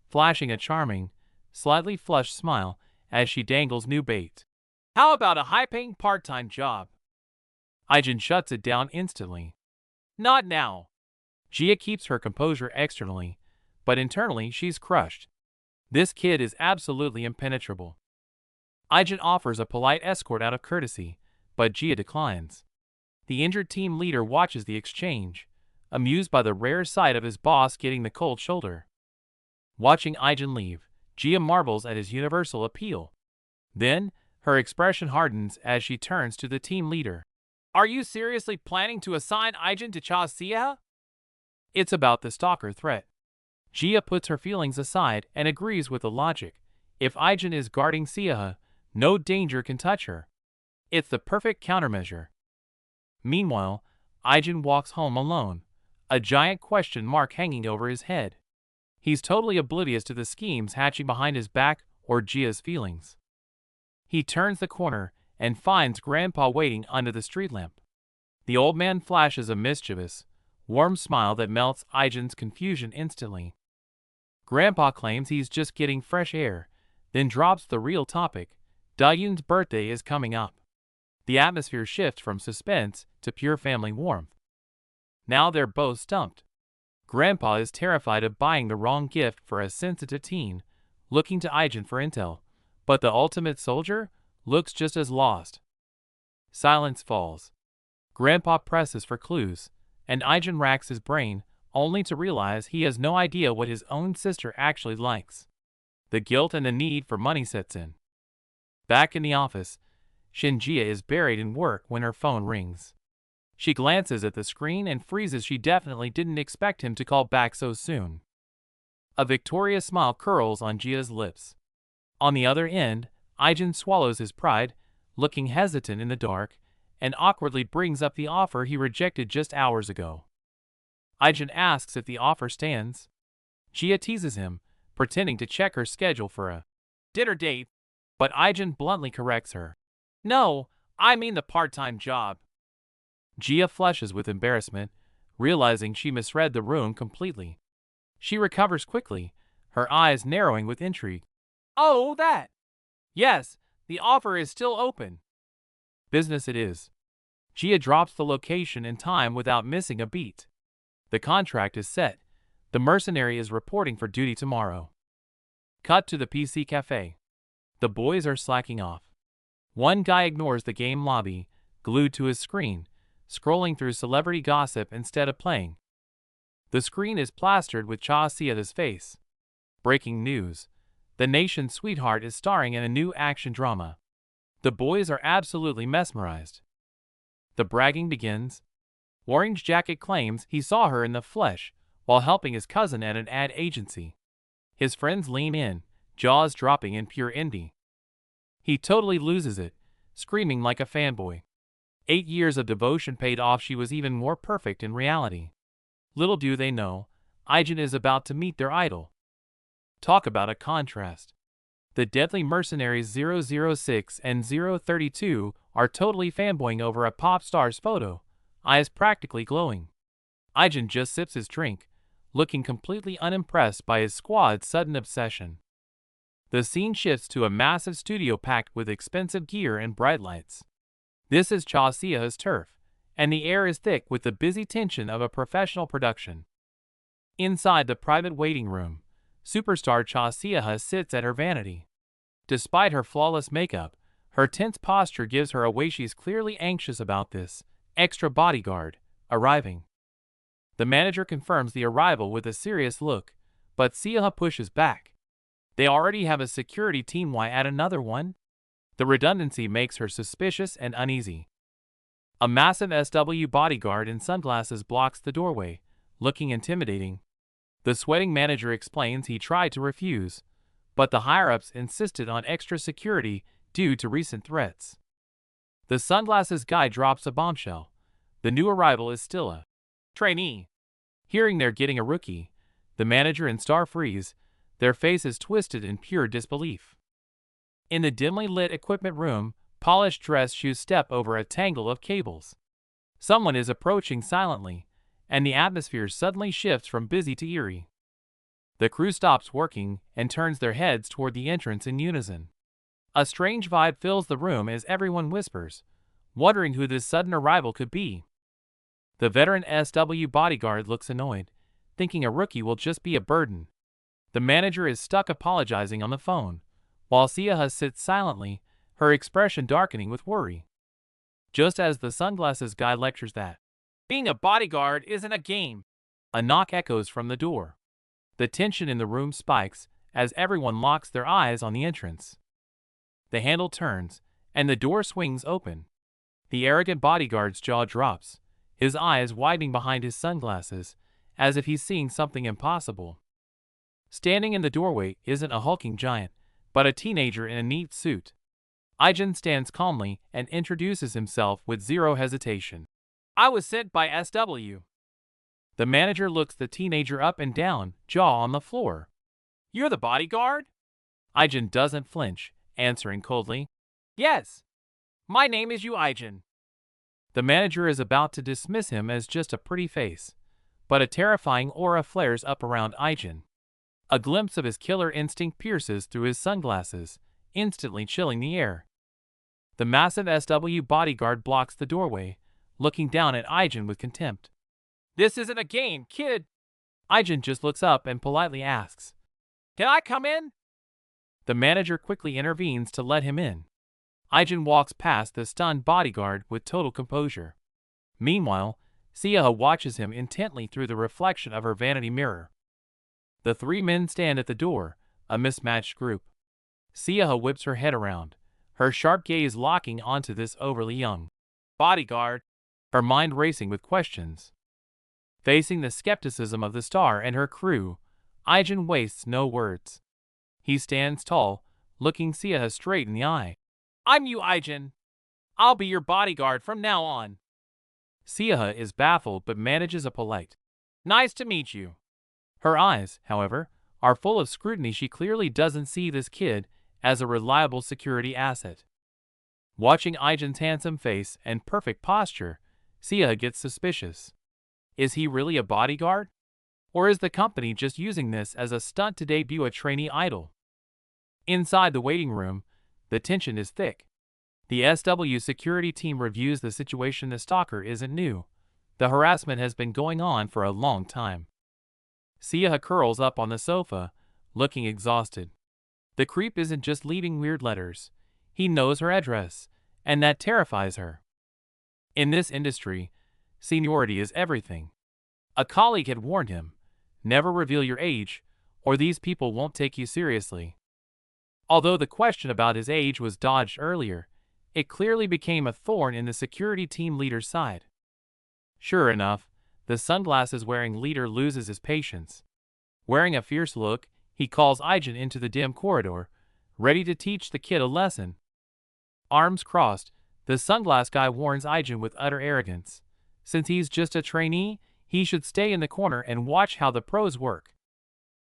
flashing a charming, slightly flushed smile as she dangles new bait. How about a high-paying part-time job? Aijin shuts it down instantly. Not now. Jia keeps her composure externally, but internally she's crushed. This kid is absolutely impenetrable. Aijin offers a polite escort out of courtesy, but Jia declines. The injured team leader watches the exchange, amused by the rare sight of his boss getting the cold shoulder. Watching Aijin leave, Jia marvels at his universal appeal. Then, her expression hardens as she turns to the team leader. Are you seriously planning to assign Aijin to Cha Sia? It's about the stalker threat. Jia puts her feelings aside and agrees with the logic. If Aijin is guarding Sia, no danger can touch her. It's the perfect countermeasure. Meanwhile, Aijin walks home alone, a giant question mark hanging over his head. He's totally oblivious to the schemes hatching behind his back or Jia's feelings. He turns the corner and finds Grandpa waiting under the street lamp. The old man flashes a mischievous, warm smile that melts Aijin's confusion instantly. Grandpa claims he's just getting fresh air, then drops the real topic. Dayun's birthday is coming up. The atmosphere shifts from suspense to pure family warmth. Now they're both stumped. Grandpa is terrified of buying the wrong gift for a sensitive teen, looking to Aijin for intel, but the ultimate soldier looks just as lost. Silence falls. Grandpa presses for clues, and Aijin racks his brain, only to realize he has no idea what his own sister actually likes. The guilt and the need for money sets in. Back in the office, Shinjia is buried in work when her phone rings. She glances at the screen and freezes. She definitely didn't expect him to call back so soon. A victorious smile curls on Jia's lips. On the other end, Aijin swallows his pride, looking hesitant in the dark, and awkwardly brings up the offer he rejected just hours ago. Aijin asks if the offer stands. Jia teases him, pretending to check her schedule for a dinner date, but Aijin bluntly corrects her. No, I mean the part-time job. Jia flushes with embarrassment, realizing she misread the room completely. She recovers quickly, her eyes narrowing with intrigue. Oh, that! Yes, the offer is still open. Business it is. Jia drops the location and time without missing a beat. The contract is set. The mercenary is reporting for duty tomorrow. Cut to the PC cafe. The boys are slacking off. One guy ignores the game lobby, glued to his screen, scrolling through celebrity gossip instead of playing. The screen is plastered with Cha Sia's face. Breaking news. The nation's sweetheart is starring in a new action drama. The boys are absolutely mesmerized. The bragging begins. Orange Jacket claims he saw her in the flesh while helping his cousin at an ad agency. His friends lean in, jaws dropping in pure envy. He totally loses it, screaming like a fanboy. 8 years of devotion paid off. She was even more perfect in reality. Little do they know, Aijin is about to meet their idol. Talk about a contrast. the deadly mercenaries 006 and 032 are totally fanboying over a pop star's photo, eyes practically glowing. Aijin just sips his drink, looking completely unimpressed by his squad's sudden obsession. The scene shifts to a massive studio packed with expensive gear and bright lights. This is Cha Sia's turf, and the air is thick with the busy tension of a professional production. Inside the private waiting room, superstar Cha Sia sits at her vanity. Despite her flawless makeup, her tense posture gives her away she's clearly anxious about this extra bodyguard arriving. The manager confirms the arrival with a serious look, but Sia pushes back. They already have a security team, why add another one? The redundancy makes her suspicious and uneasy. A massive SW bodyguard in sunglasses blocks the doorway, looking intimidating. The sweating manager explains he tried to refuse, but the higher-ups insisted on extra security due to recent threats. The sunglasses guy drops a bombshell. The new arrival is still a trainee. Hearing they're getting a rookie, the manager and star freeze, their faces twisted in pure disbelief. In the dimly lit equipment room, polished dress shoes step over a tangle of cables. Someone is approaching silently, and the atmosphere suddenly shifts from busy to eerie. The crew stops working and turns their heads toward the entrance in unison. A strange vibe fills the room as everyone whispers, wondering who this sudden arrival could be. The veteran SW bodyguard looks annoyed, thinking a rookie will just be a burden. The manager is stuck apologizing on the phone, while Sia sits silently, her expression darkening with worry. Just as the sunglasses guy lectures that being a bodyguard isn't a game, a knock echoes from the door. The tension in the room spikes as everyone locks their eyes on the entrance. The handle turns, and the door swings open. The arrogant bodyguard's jaw drops, his eyes widening behind his sunglasses, as if he's seeing something impossible. Standing in the doorway isn't a hulking giant, but a teenager in a neat suit. Aijin stands calmly and introduces himself with zero hesitation. I was sent by SW. The manager looks the teenager up and down, jaw on the floor. You're the bodyguard? Aijin doesn't flinch, answering coldly. Yes. My name is Yu Aijin. The manager is about to dismiss him as just a pretty face, but a terrifying aura flares up around Aijin. A glimpse of his killer instinct pierces through his sunglasses, instantly chilling the air. The massive SW bodyguard blocks the doorway, looking down at Aijin with contempt. This isn't a game, kid. Aijin just looks up and politely asks, Can I come in? The manager quickly intervenes to let him in. Aijin walks past the stunned bodyguard with total composure. Meanwhile, Sia watches him intently through the reflection of her vanity mirror. The three men stand at the door, a mismatched group. Sia whips her head around, her sharp gaze locking onto this overly young bodyguard, her mind racing with questions. Facing the skepticism of the star and her crew, Aijin wastes no words. He stands tall, looking Sia straight in the eye. I'm Yu Aijin. I'll be your bodyguard from now on. Sia is baffled but manages a polite, Nice to meet you. Her eyes, however, are full of scrutiny. She clearly doesn't see this kid as a reliable security asset. Watching Aijin's handsome face and perfect posture, Sia gets suspicious. Is he really a bodyguard? Or is the company just using this as a stunt to debut a trainee idol? Inside the waiting room, the tension is thick. The SW security team reviews the situation. The stalker isn't new. The harassment has been going on for a long time. Sia curls up on the sofa, looking exhausted. The creep isn't just leaving weird letters. He knows her address, and that terrifies her. In this industry, seniority is everything. A colleague had warned him, never reveal your age, or these people won't take you seriously. Although the question about his age was dodged earlier, it clearly became a thorn in the security team leader's side. Sure enough, the sunglasses-wearing leader loses his patience. Wearing a fierce look, he calls Aijin into the dim corridor, ready to teach the kid a lesson. Arms crossed, the sunglass guy warns Aijin with utter arrogance. Since he's just a trainee, he should stay in the corner and watch how the pros work.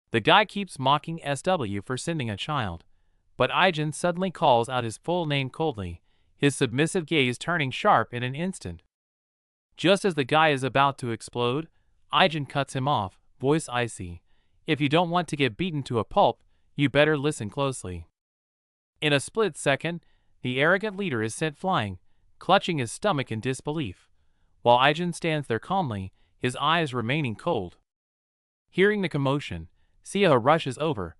The guy keeps mocking SW for sending a child, but Aijin suddenly calls out his full name coldly, his submissive gaze turning sharp in an instant. Just as the guy is about to explode, Aijin cuts him off, voice icy. If you don't want to get beaten to a pulp, you better listen closely. In a split second, the arrogant leader is sent flying, clutching his stomach in disbelief, while Aijin stands there calmly, his eyes remaining cold. Hearing the commotion, Sia rushes over,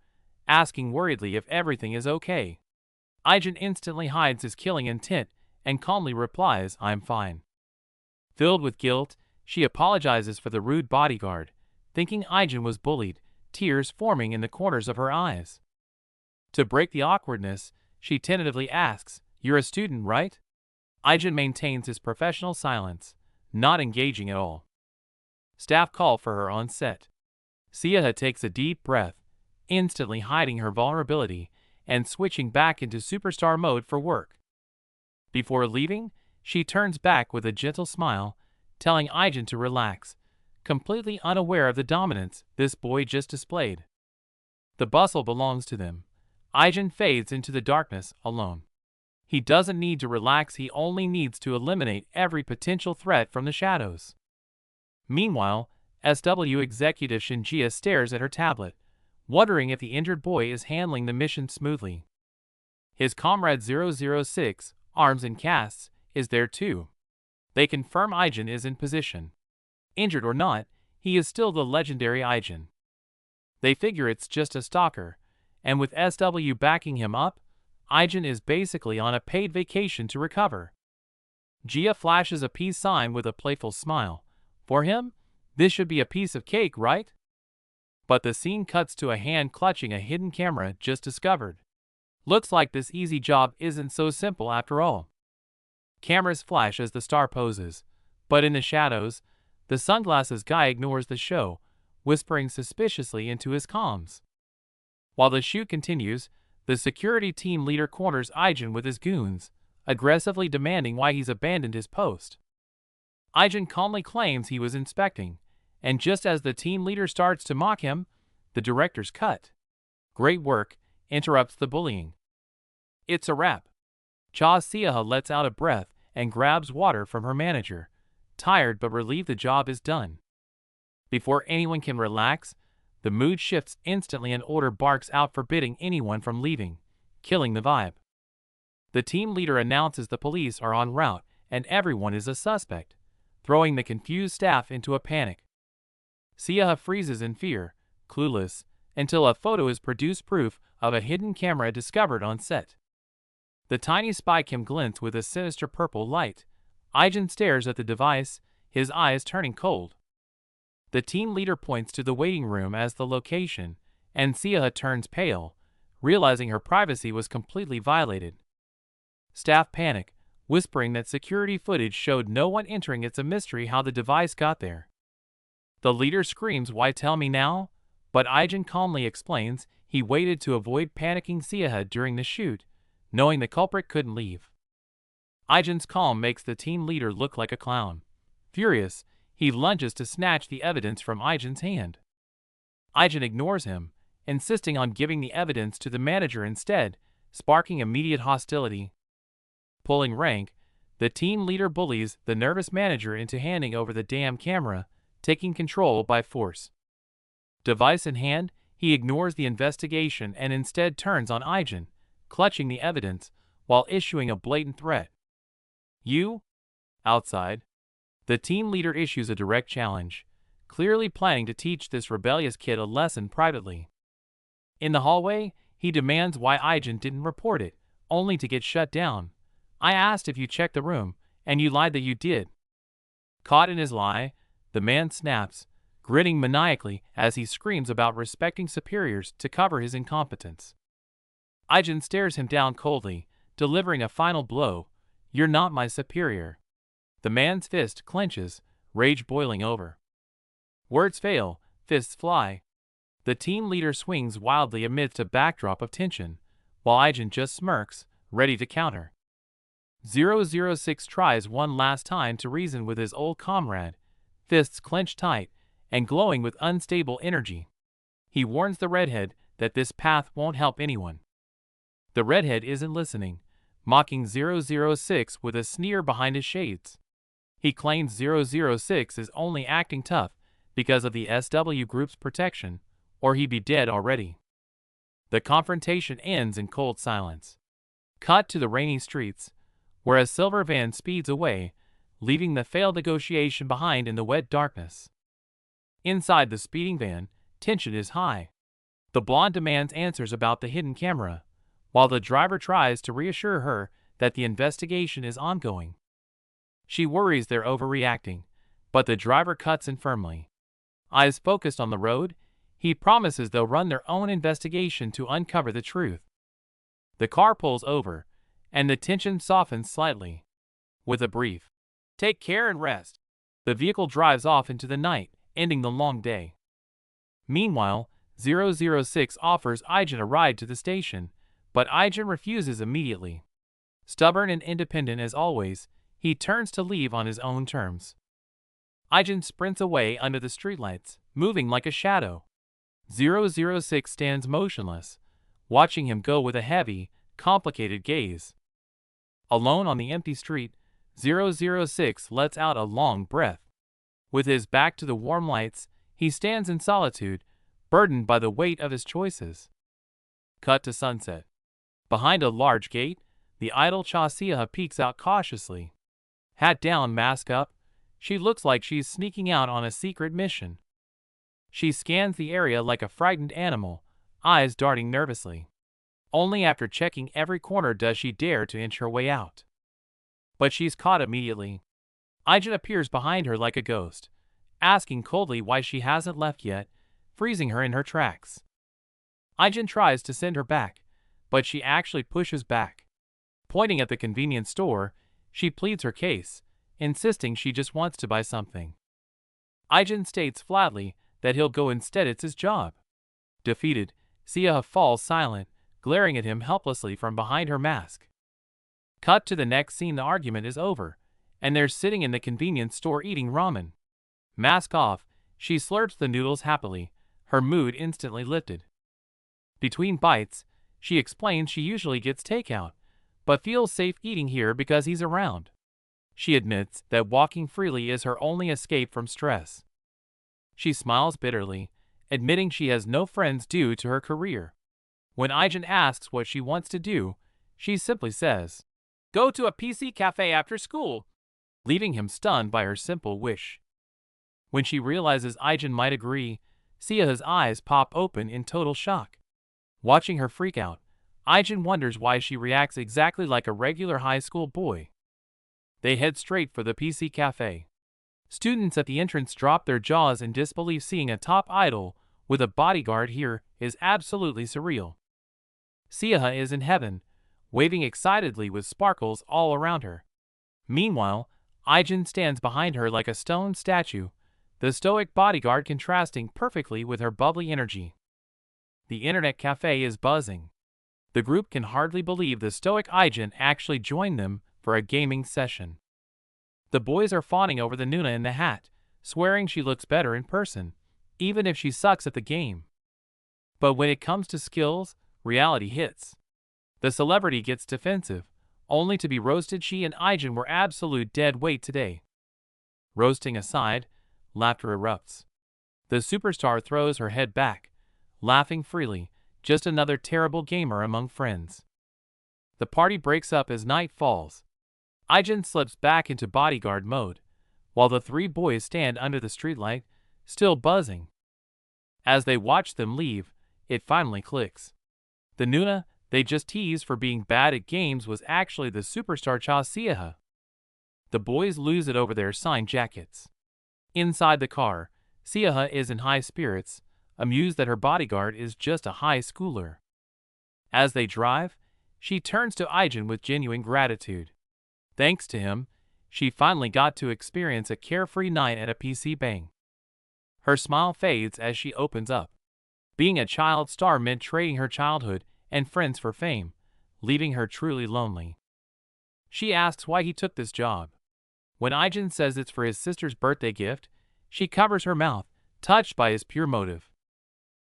asking worriedly if everything is okay. Aijin instantly hides his killing intent and calmly replies, "I'm fine." Filled with guilt, she apologizes for the rude bodyguard, thinking Aijin was bullied, tears forming in the corners of her eyes. To break the awkwardness, she tentatively asks, "You're a student, right?" Aijin maintains his professional silence, not engaging at all. Staff call for her on set. Sia takes a deep breath, instantly hiding her vulnerability and switching back into superstar mode for work. Before leaving, she turns back with a gentle smile, telling Aijin to relax, completely unaware of the dominance this boy just displayed. The bustle belongs to them. Aijin fades into the darkness alone. He doesn't need to relax, he only needs to eliminate every potential threat from the shadows. Meanwhile, SW executive Shinjia stares at her tablet, wondering if the injured boy is handling the mission smoothly. His comrade 006, arms and casts, is there too. They confirm Aijin is in position. Injured or not, he is still the legendary Aijin. They figure it's just a stalker, and with SW backing him up, Aijin is basically on a paid vacation to recover. Jia flashes a peace sign with a playful smile. For him, this should be a piece of cake, right? But the scene cuts to a hand clutching a hidden camera just discovered. Looks like this easy job isn't so simple after all. Cameras flash as the star poses, but in the shadows, the sunglasses guy ignores the show, whispering suspiciously into his comms. While the shoot continues, the security team leader corners Aijin with his goons, aggressively demanding why he's abandoned his post. Aijin calmly claims he was inspecting, and just as the team leader starts to mock him, the director's cut. "Great work," interrupts the bullying. It's a wrap. Cha Sia lets out a breath and grabs water from her manager, tired but relieved the job is done. Before anyone can relax, the mood shifts instantly and order barks out forbidding anyone from leaving, killing the vibe. The team leader announces the police are en route and everyone is a suspect, throwing the confused staff into a panic. Sia freezes in fear, clueless, until a photo is produced, proof of a hidden camera discovered on set. The tiny spy cam glints with a sinister purple light. Aijin stares at the device, his eyes turning cold. The team leader points to the waiting room as the location, and Sia turns pale, realizing her privacy was completely violated. Staff panic, whispering that security footage showed no one entering. It's a mystery how the device got there. The leader screams, "Why tell me now?" But Aijin calmly explains he waited to avoid panicking Sia during the shoot, knowing the culprit couldn't leave. Aijin's calm makes the team leader look like a clown. Furious, he lunges to snatch the evidence from Aijin's hand. Aijin ignores him, insisting on giving the evidence to the manager instead, sparking immediate hostility. Pulling rank, the team leader bullies the nervous manager into handing over the damn camera, taking control by force. Device in hand, he ignores the investigation and instead turns on Aijin, clutching the evidence while issuing a blatant threat. "You?" Outside, the team leader issues a direct challenge, clearly planning to teach this rebellious kid a lesson privately. In the hallway, he demands why Aijin didn't report it, only to get shut down. "I asked if you checked the room, and you lied that you did." Caught in his lie, the man snaps, grinning maniacally as he screams about respecting superiors to cover his incompetence. Aijin stares him down coldly, delivering a final blow. "You're not my superior." The man's fist clenches, rage boiling over. Words fail, fists fly. The team leader swings wildly amidst a backdrop of tension, while Aijin just smirks, ready to counter. 006 tries one last time to reason with his old comrade, fists clenched tight and glowing with unstable energy. He warns the redhead that this path won't help anyone. The redhead isn't listening, mocking 006 with a sneer behind his shades. He claims 006 is only acting tough because of the SW group's protection, or he'd be dead already. The confrontation ends in cold silence. Cut to the rainy streets, where a silver van speeds away, leaving the failed negotiation behind in the wet darkness. Inside the speeding van, tension is high. The blonde demands answers about the hidden camera, while the driver tries to reassure her that the investigation is ongoing. She worries they're overreacting, but the driver cuts in firmly. Eyes focused on the road, he promises they'll run their own investigation to uncover the truth. The car pulls over, and the tension softens slightly. With a brief, "Take care and rest," the vehicle drives off into the night, ending the long day. Meanwhile, 006 offers Aijin a ride to the station, but Aijin refuses immediately. Stubborn and independent as always, he turns to leave on his own terms. Aijin sprints away under the streetlights, moving like a shadow. 006 stands motionless, watching him go with a heavy, complicated gaze. Alone on the empty street, 006 lets out a long breath. With his back to the warm lights, he stands in solitude, burdened by the weight of his choices. Cut to sunset. Behind a large gate, the idol Chasiha peeks out cautiously. Hat down, mask up, she looks like she's sneaking out on a secret mission. She scans the area like a frightened animal, eyes darting nervously. Only after checking every corner does she dare to inch her way out. But she's caught immediately. Aijin appears behind her like a ghost, asking coldly why she hasn't left yet, freezing her in her tracks. Aijin tries to send her back, but she actually pushes back. Pointing at the convenience store, she pleads her case, insisting she just wants to buy something. Aijin states flatly that he'll go instead, it's his job. Defeated, Sia falls silent, glaring at him helplessly from behind her mask. Cut to the next scene, the argument is over, and they're sitting in the convenience store eating ramen. Mask off, she slurps the noodles happily, her mood instantly lifted. Between bites, she explains she usually gets takeout, but feels safe eating here because he's around. She admits that walking freely is her only escape from stress. She smiles bitterly, admitting she has no friends due to her career. When Aijin asks what she wants to do, she simply says, "Go to a PC cafe after school," leaving him stunned by her simple wish. When she realizes Aijin might agree, Sia's eyes pop open in total shock. Watching her freak out, Aijin wonders why she reacts exactly like a regular high school boy. They head straight for the PC cafe. Students at the entrance drop their jaws in disbelief. Seeing a top idol with a bodyguard here is absolutely surreal. Sia is in heaven, waving excitedly with sparkles all around her. Meanwhile, Aijin stands behind her like a stone statue, the stoic bodyguard contrasting perfectly with her bubbly energy. The internet cafe is buzzing. The group can hardly believe the stoic Aijin actually joined them for a gaming session. The boys are fawning over the Nuna in the hat, swearing she looks better in person, even if she sucks at the game. But when it comes to skills, reality hits. The celebrity gets defensive, only to be roasted. She and Aijin were absolute dead weight today. Roasting aside, laughter erupts. The superstar throws her head back, laughing freely, just another terrible gamer among friends. The party breaks up as night falls. Aijin slips back into bodyguard mode, while the three boys stand under the streetlight, still buzzing. As they watch them leave, it finally clicks. The Nuna they just teased for being bad at games was actually the superstar Chasiha. The boys lose it over their signed jackets. Inside the car, Sia is in high spirits, amused that her bodyguard is just a high schooler. As they drive, she turns to Aijin with genuine gratitude. Thanks to him, she finally got to experience a carefree night at a PC bang. Her smile fades as she opens up. Being a child star meant trading her childhood and friends for fame, leaving her truly lonely. She asks why he took this job. When Aijin says it's for his sister's birthday gift, she covers her mouth, touched by his pure motive.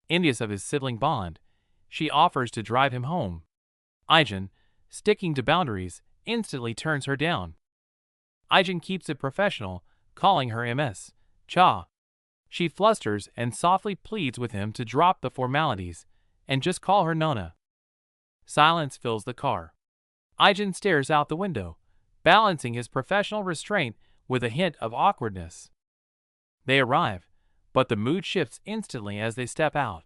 Envious of his sibling bond, she offers to drive him home. Aijin, sticking to boundaries, instantly turns her down. Aijin keeps it professional, calling her Ms. Cha. She flusters and softly pleads with him to drop the formalities and just call her Nona. Silence fills the car. Aijin stares out the window, balancing his professional restraint with a hint of awkwardness. They arrive, but the mood shifts instantly as they step out.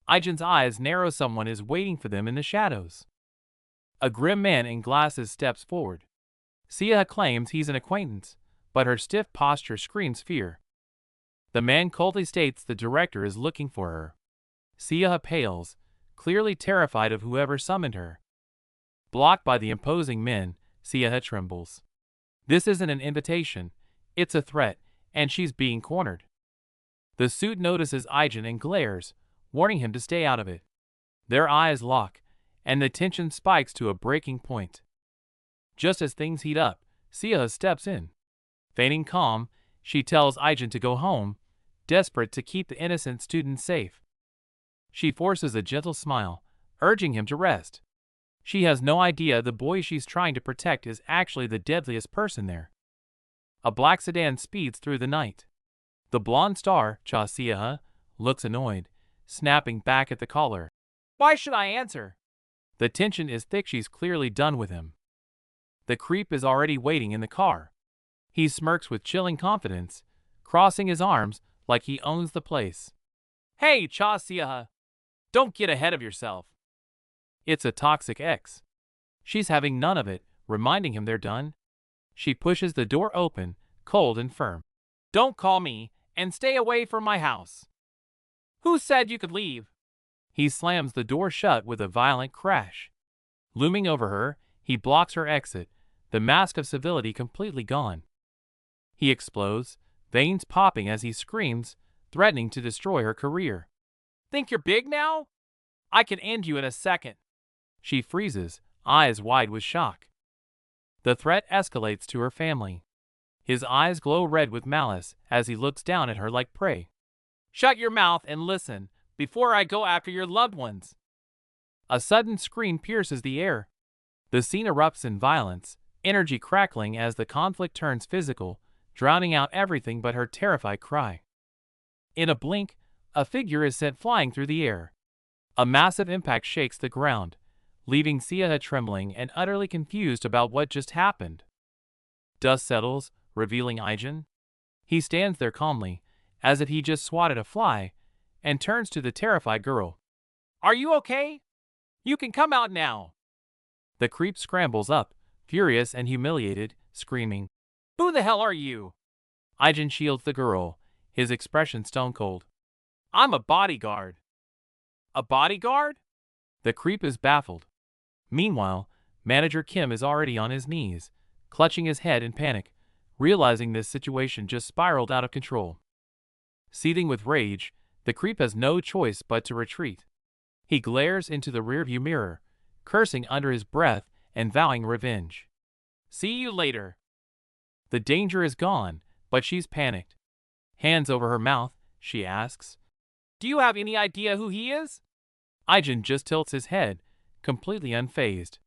Aijin's eyes narrow. Someone is waiting for them in the shadows. A grim man in glasses steps forward. Sia claims he's an acquaintance, but her stiff posture screams fear. The man coldly states the director is looking for her. Sia pales, clearly terrified of whoever summoned her. Blocked by the imposing men, Sia trembles. This isn't an invitation, it's a threat, and she's being cornered. The suit notices Aijin and glares, warning him to stay out of it. Their eyes lock, and the tension spikes to a breaking point. Just as things heat up, Sia steps in. Feigning calm, she tells Aijin to go home, desperate to keep the innocent student safe. She forces a gentle smile, urging him to rest. She has no idea the boy she's trying to protect is actually the deadliest person there. A black sedan speeds through the night. The blonde star, Cha Sia, looks annoyed, snapping back at the caller. Why should I answer? The tension is thick. She's clearly done with him. The creep is already waiting in the car. He smirks with chilling confidence, crossing his arms like he owns the place. Hey, Cha Sia, don't get ahead of yourself. It's a toxic ex. She's having none of it, reminding him they're done. She pushes the door open, cold and firm. Don't call me, and stay away from my house. Who said you could leave? He slams the door shut with a violent crash. Looming over her, he blocks her exit, the mask of civility completely gone. He explodes, veins popping as he screams, threatening to destroy her career. Think you're big now? I can end you in a second. She freezes, eyes wide with shock. The threat escalates to her family. His eyes glow red with malice as he looks down at her like prey. Shut your mouth and listen, before I go after your loved ones. A sudden scream pierces the air. The scene erupts in violence, energy crackling as the conflict turns physical, drowning out everything but her terrified cry. In a blink, a figure is sent flying through the air. A massive impact shakes the ground, leaving Sia trembling and utterly confused about what just happened. Dust settles, revealing Aijin. He stands there calmly, as if he just swatted a fly, and turns to the terrified girl. Are you okay? You can come out now. The creep scrambles up, furious and humiliated, screaming, Who the hell are you? Aijin shields the girl, his expression stone cold. I'm a bodyguard. A bodyguard? The creep is baffled. Meanwhile, Manager Kim is already on his knees, clutching his head in panic, realizing this situation just spiraled out of control. Seething with rage, the creep has no choice but to retreat. He glares into the rearview mirror, cursing under his breath and vowing revenge. See you later. The danger is gone, but she's panicked. Hands over her mouth, she asks, Do you have any idea who he is? Aijin just tilts his head, completely unfazed.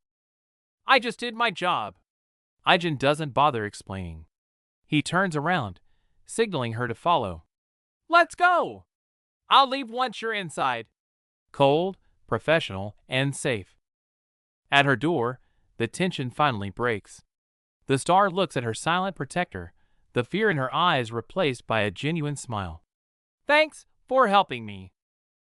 I just did my job. Aijin doesn't bother explaining. He turns around, signaling her to follow. Let's go! I'll leave once you're inside. Cold, professional, and safe. At her door, the tension finally breaks. The star looks at her silent protector, the fear in her eyes replaced by a genuine smile. Thanks for helping me.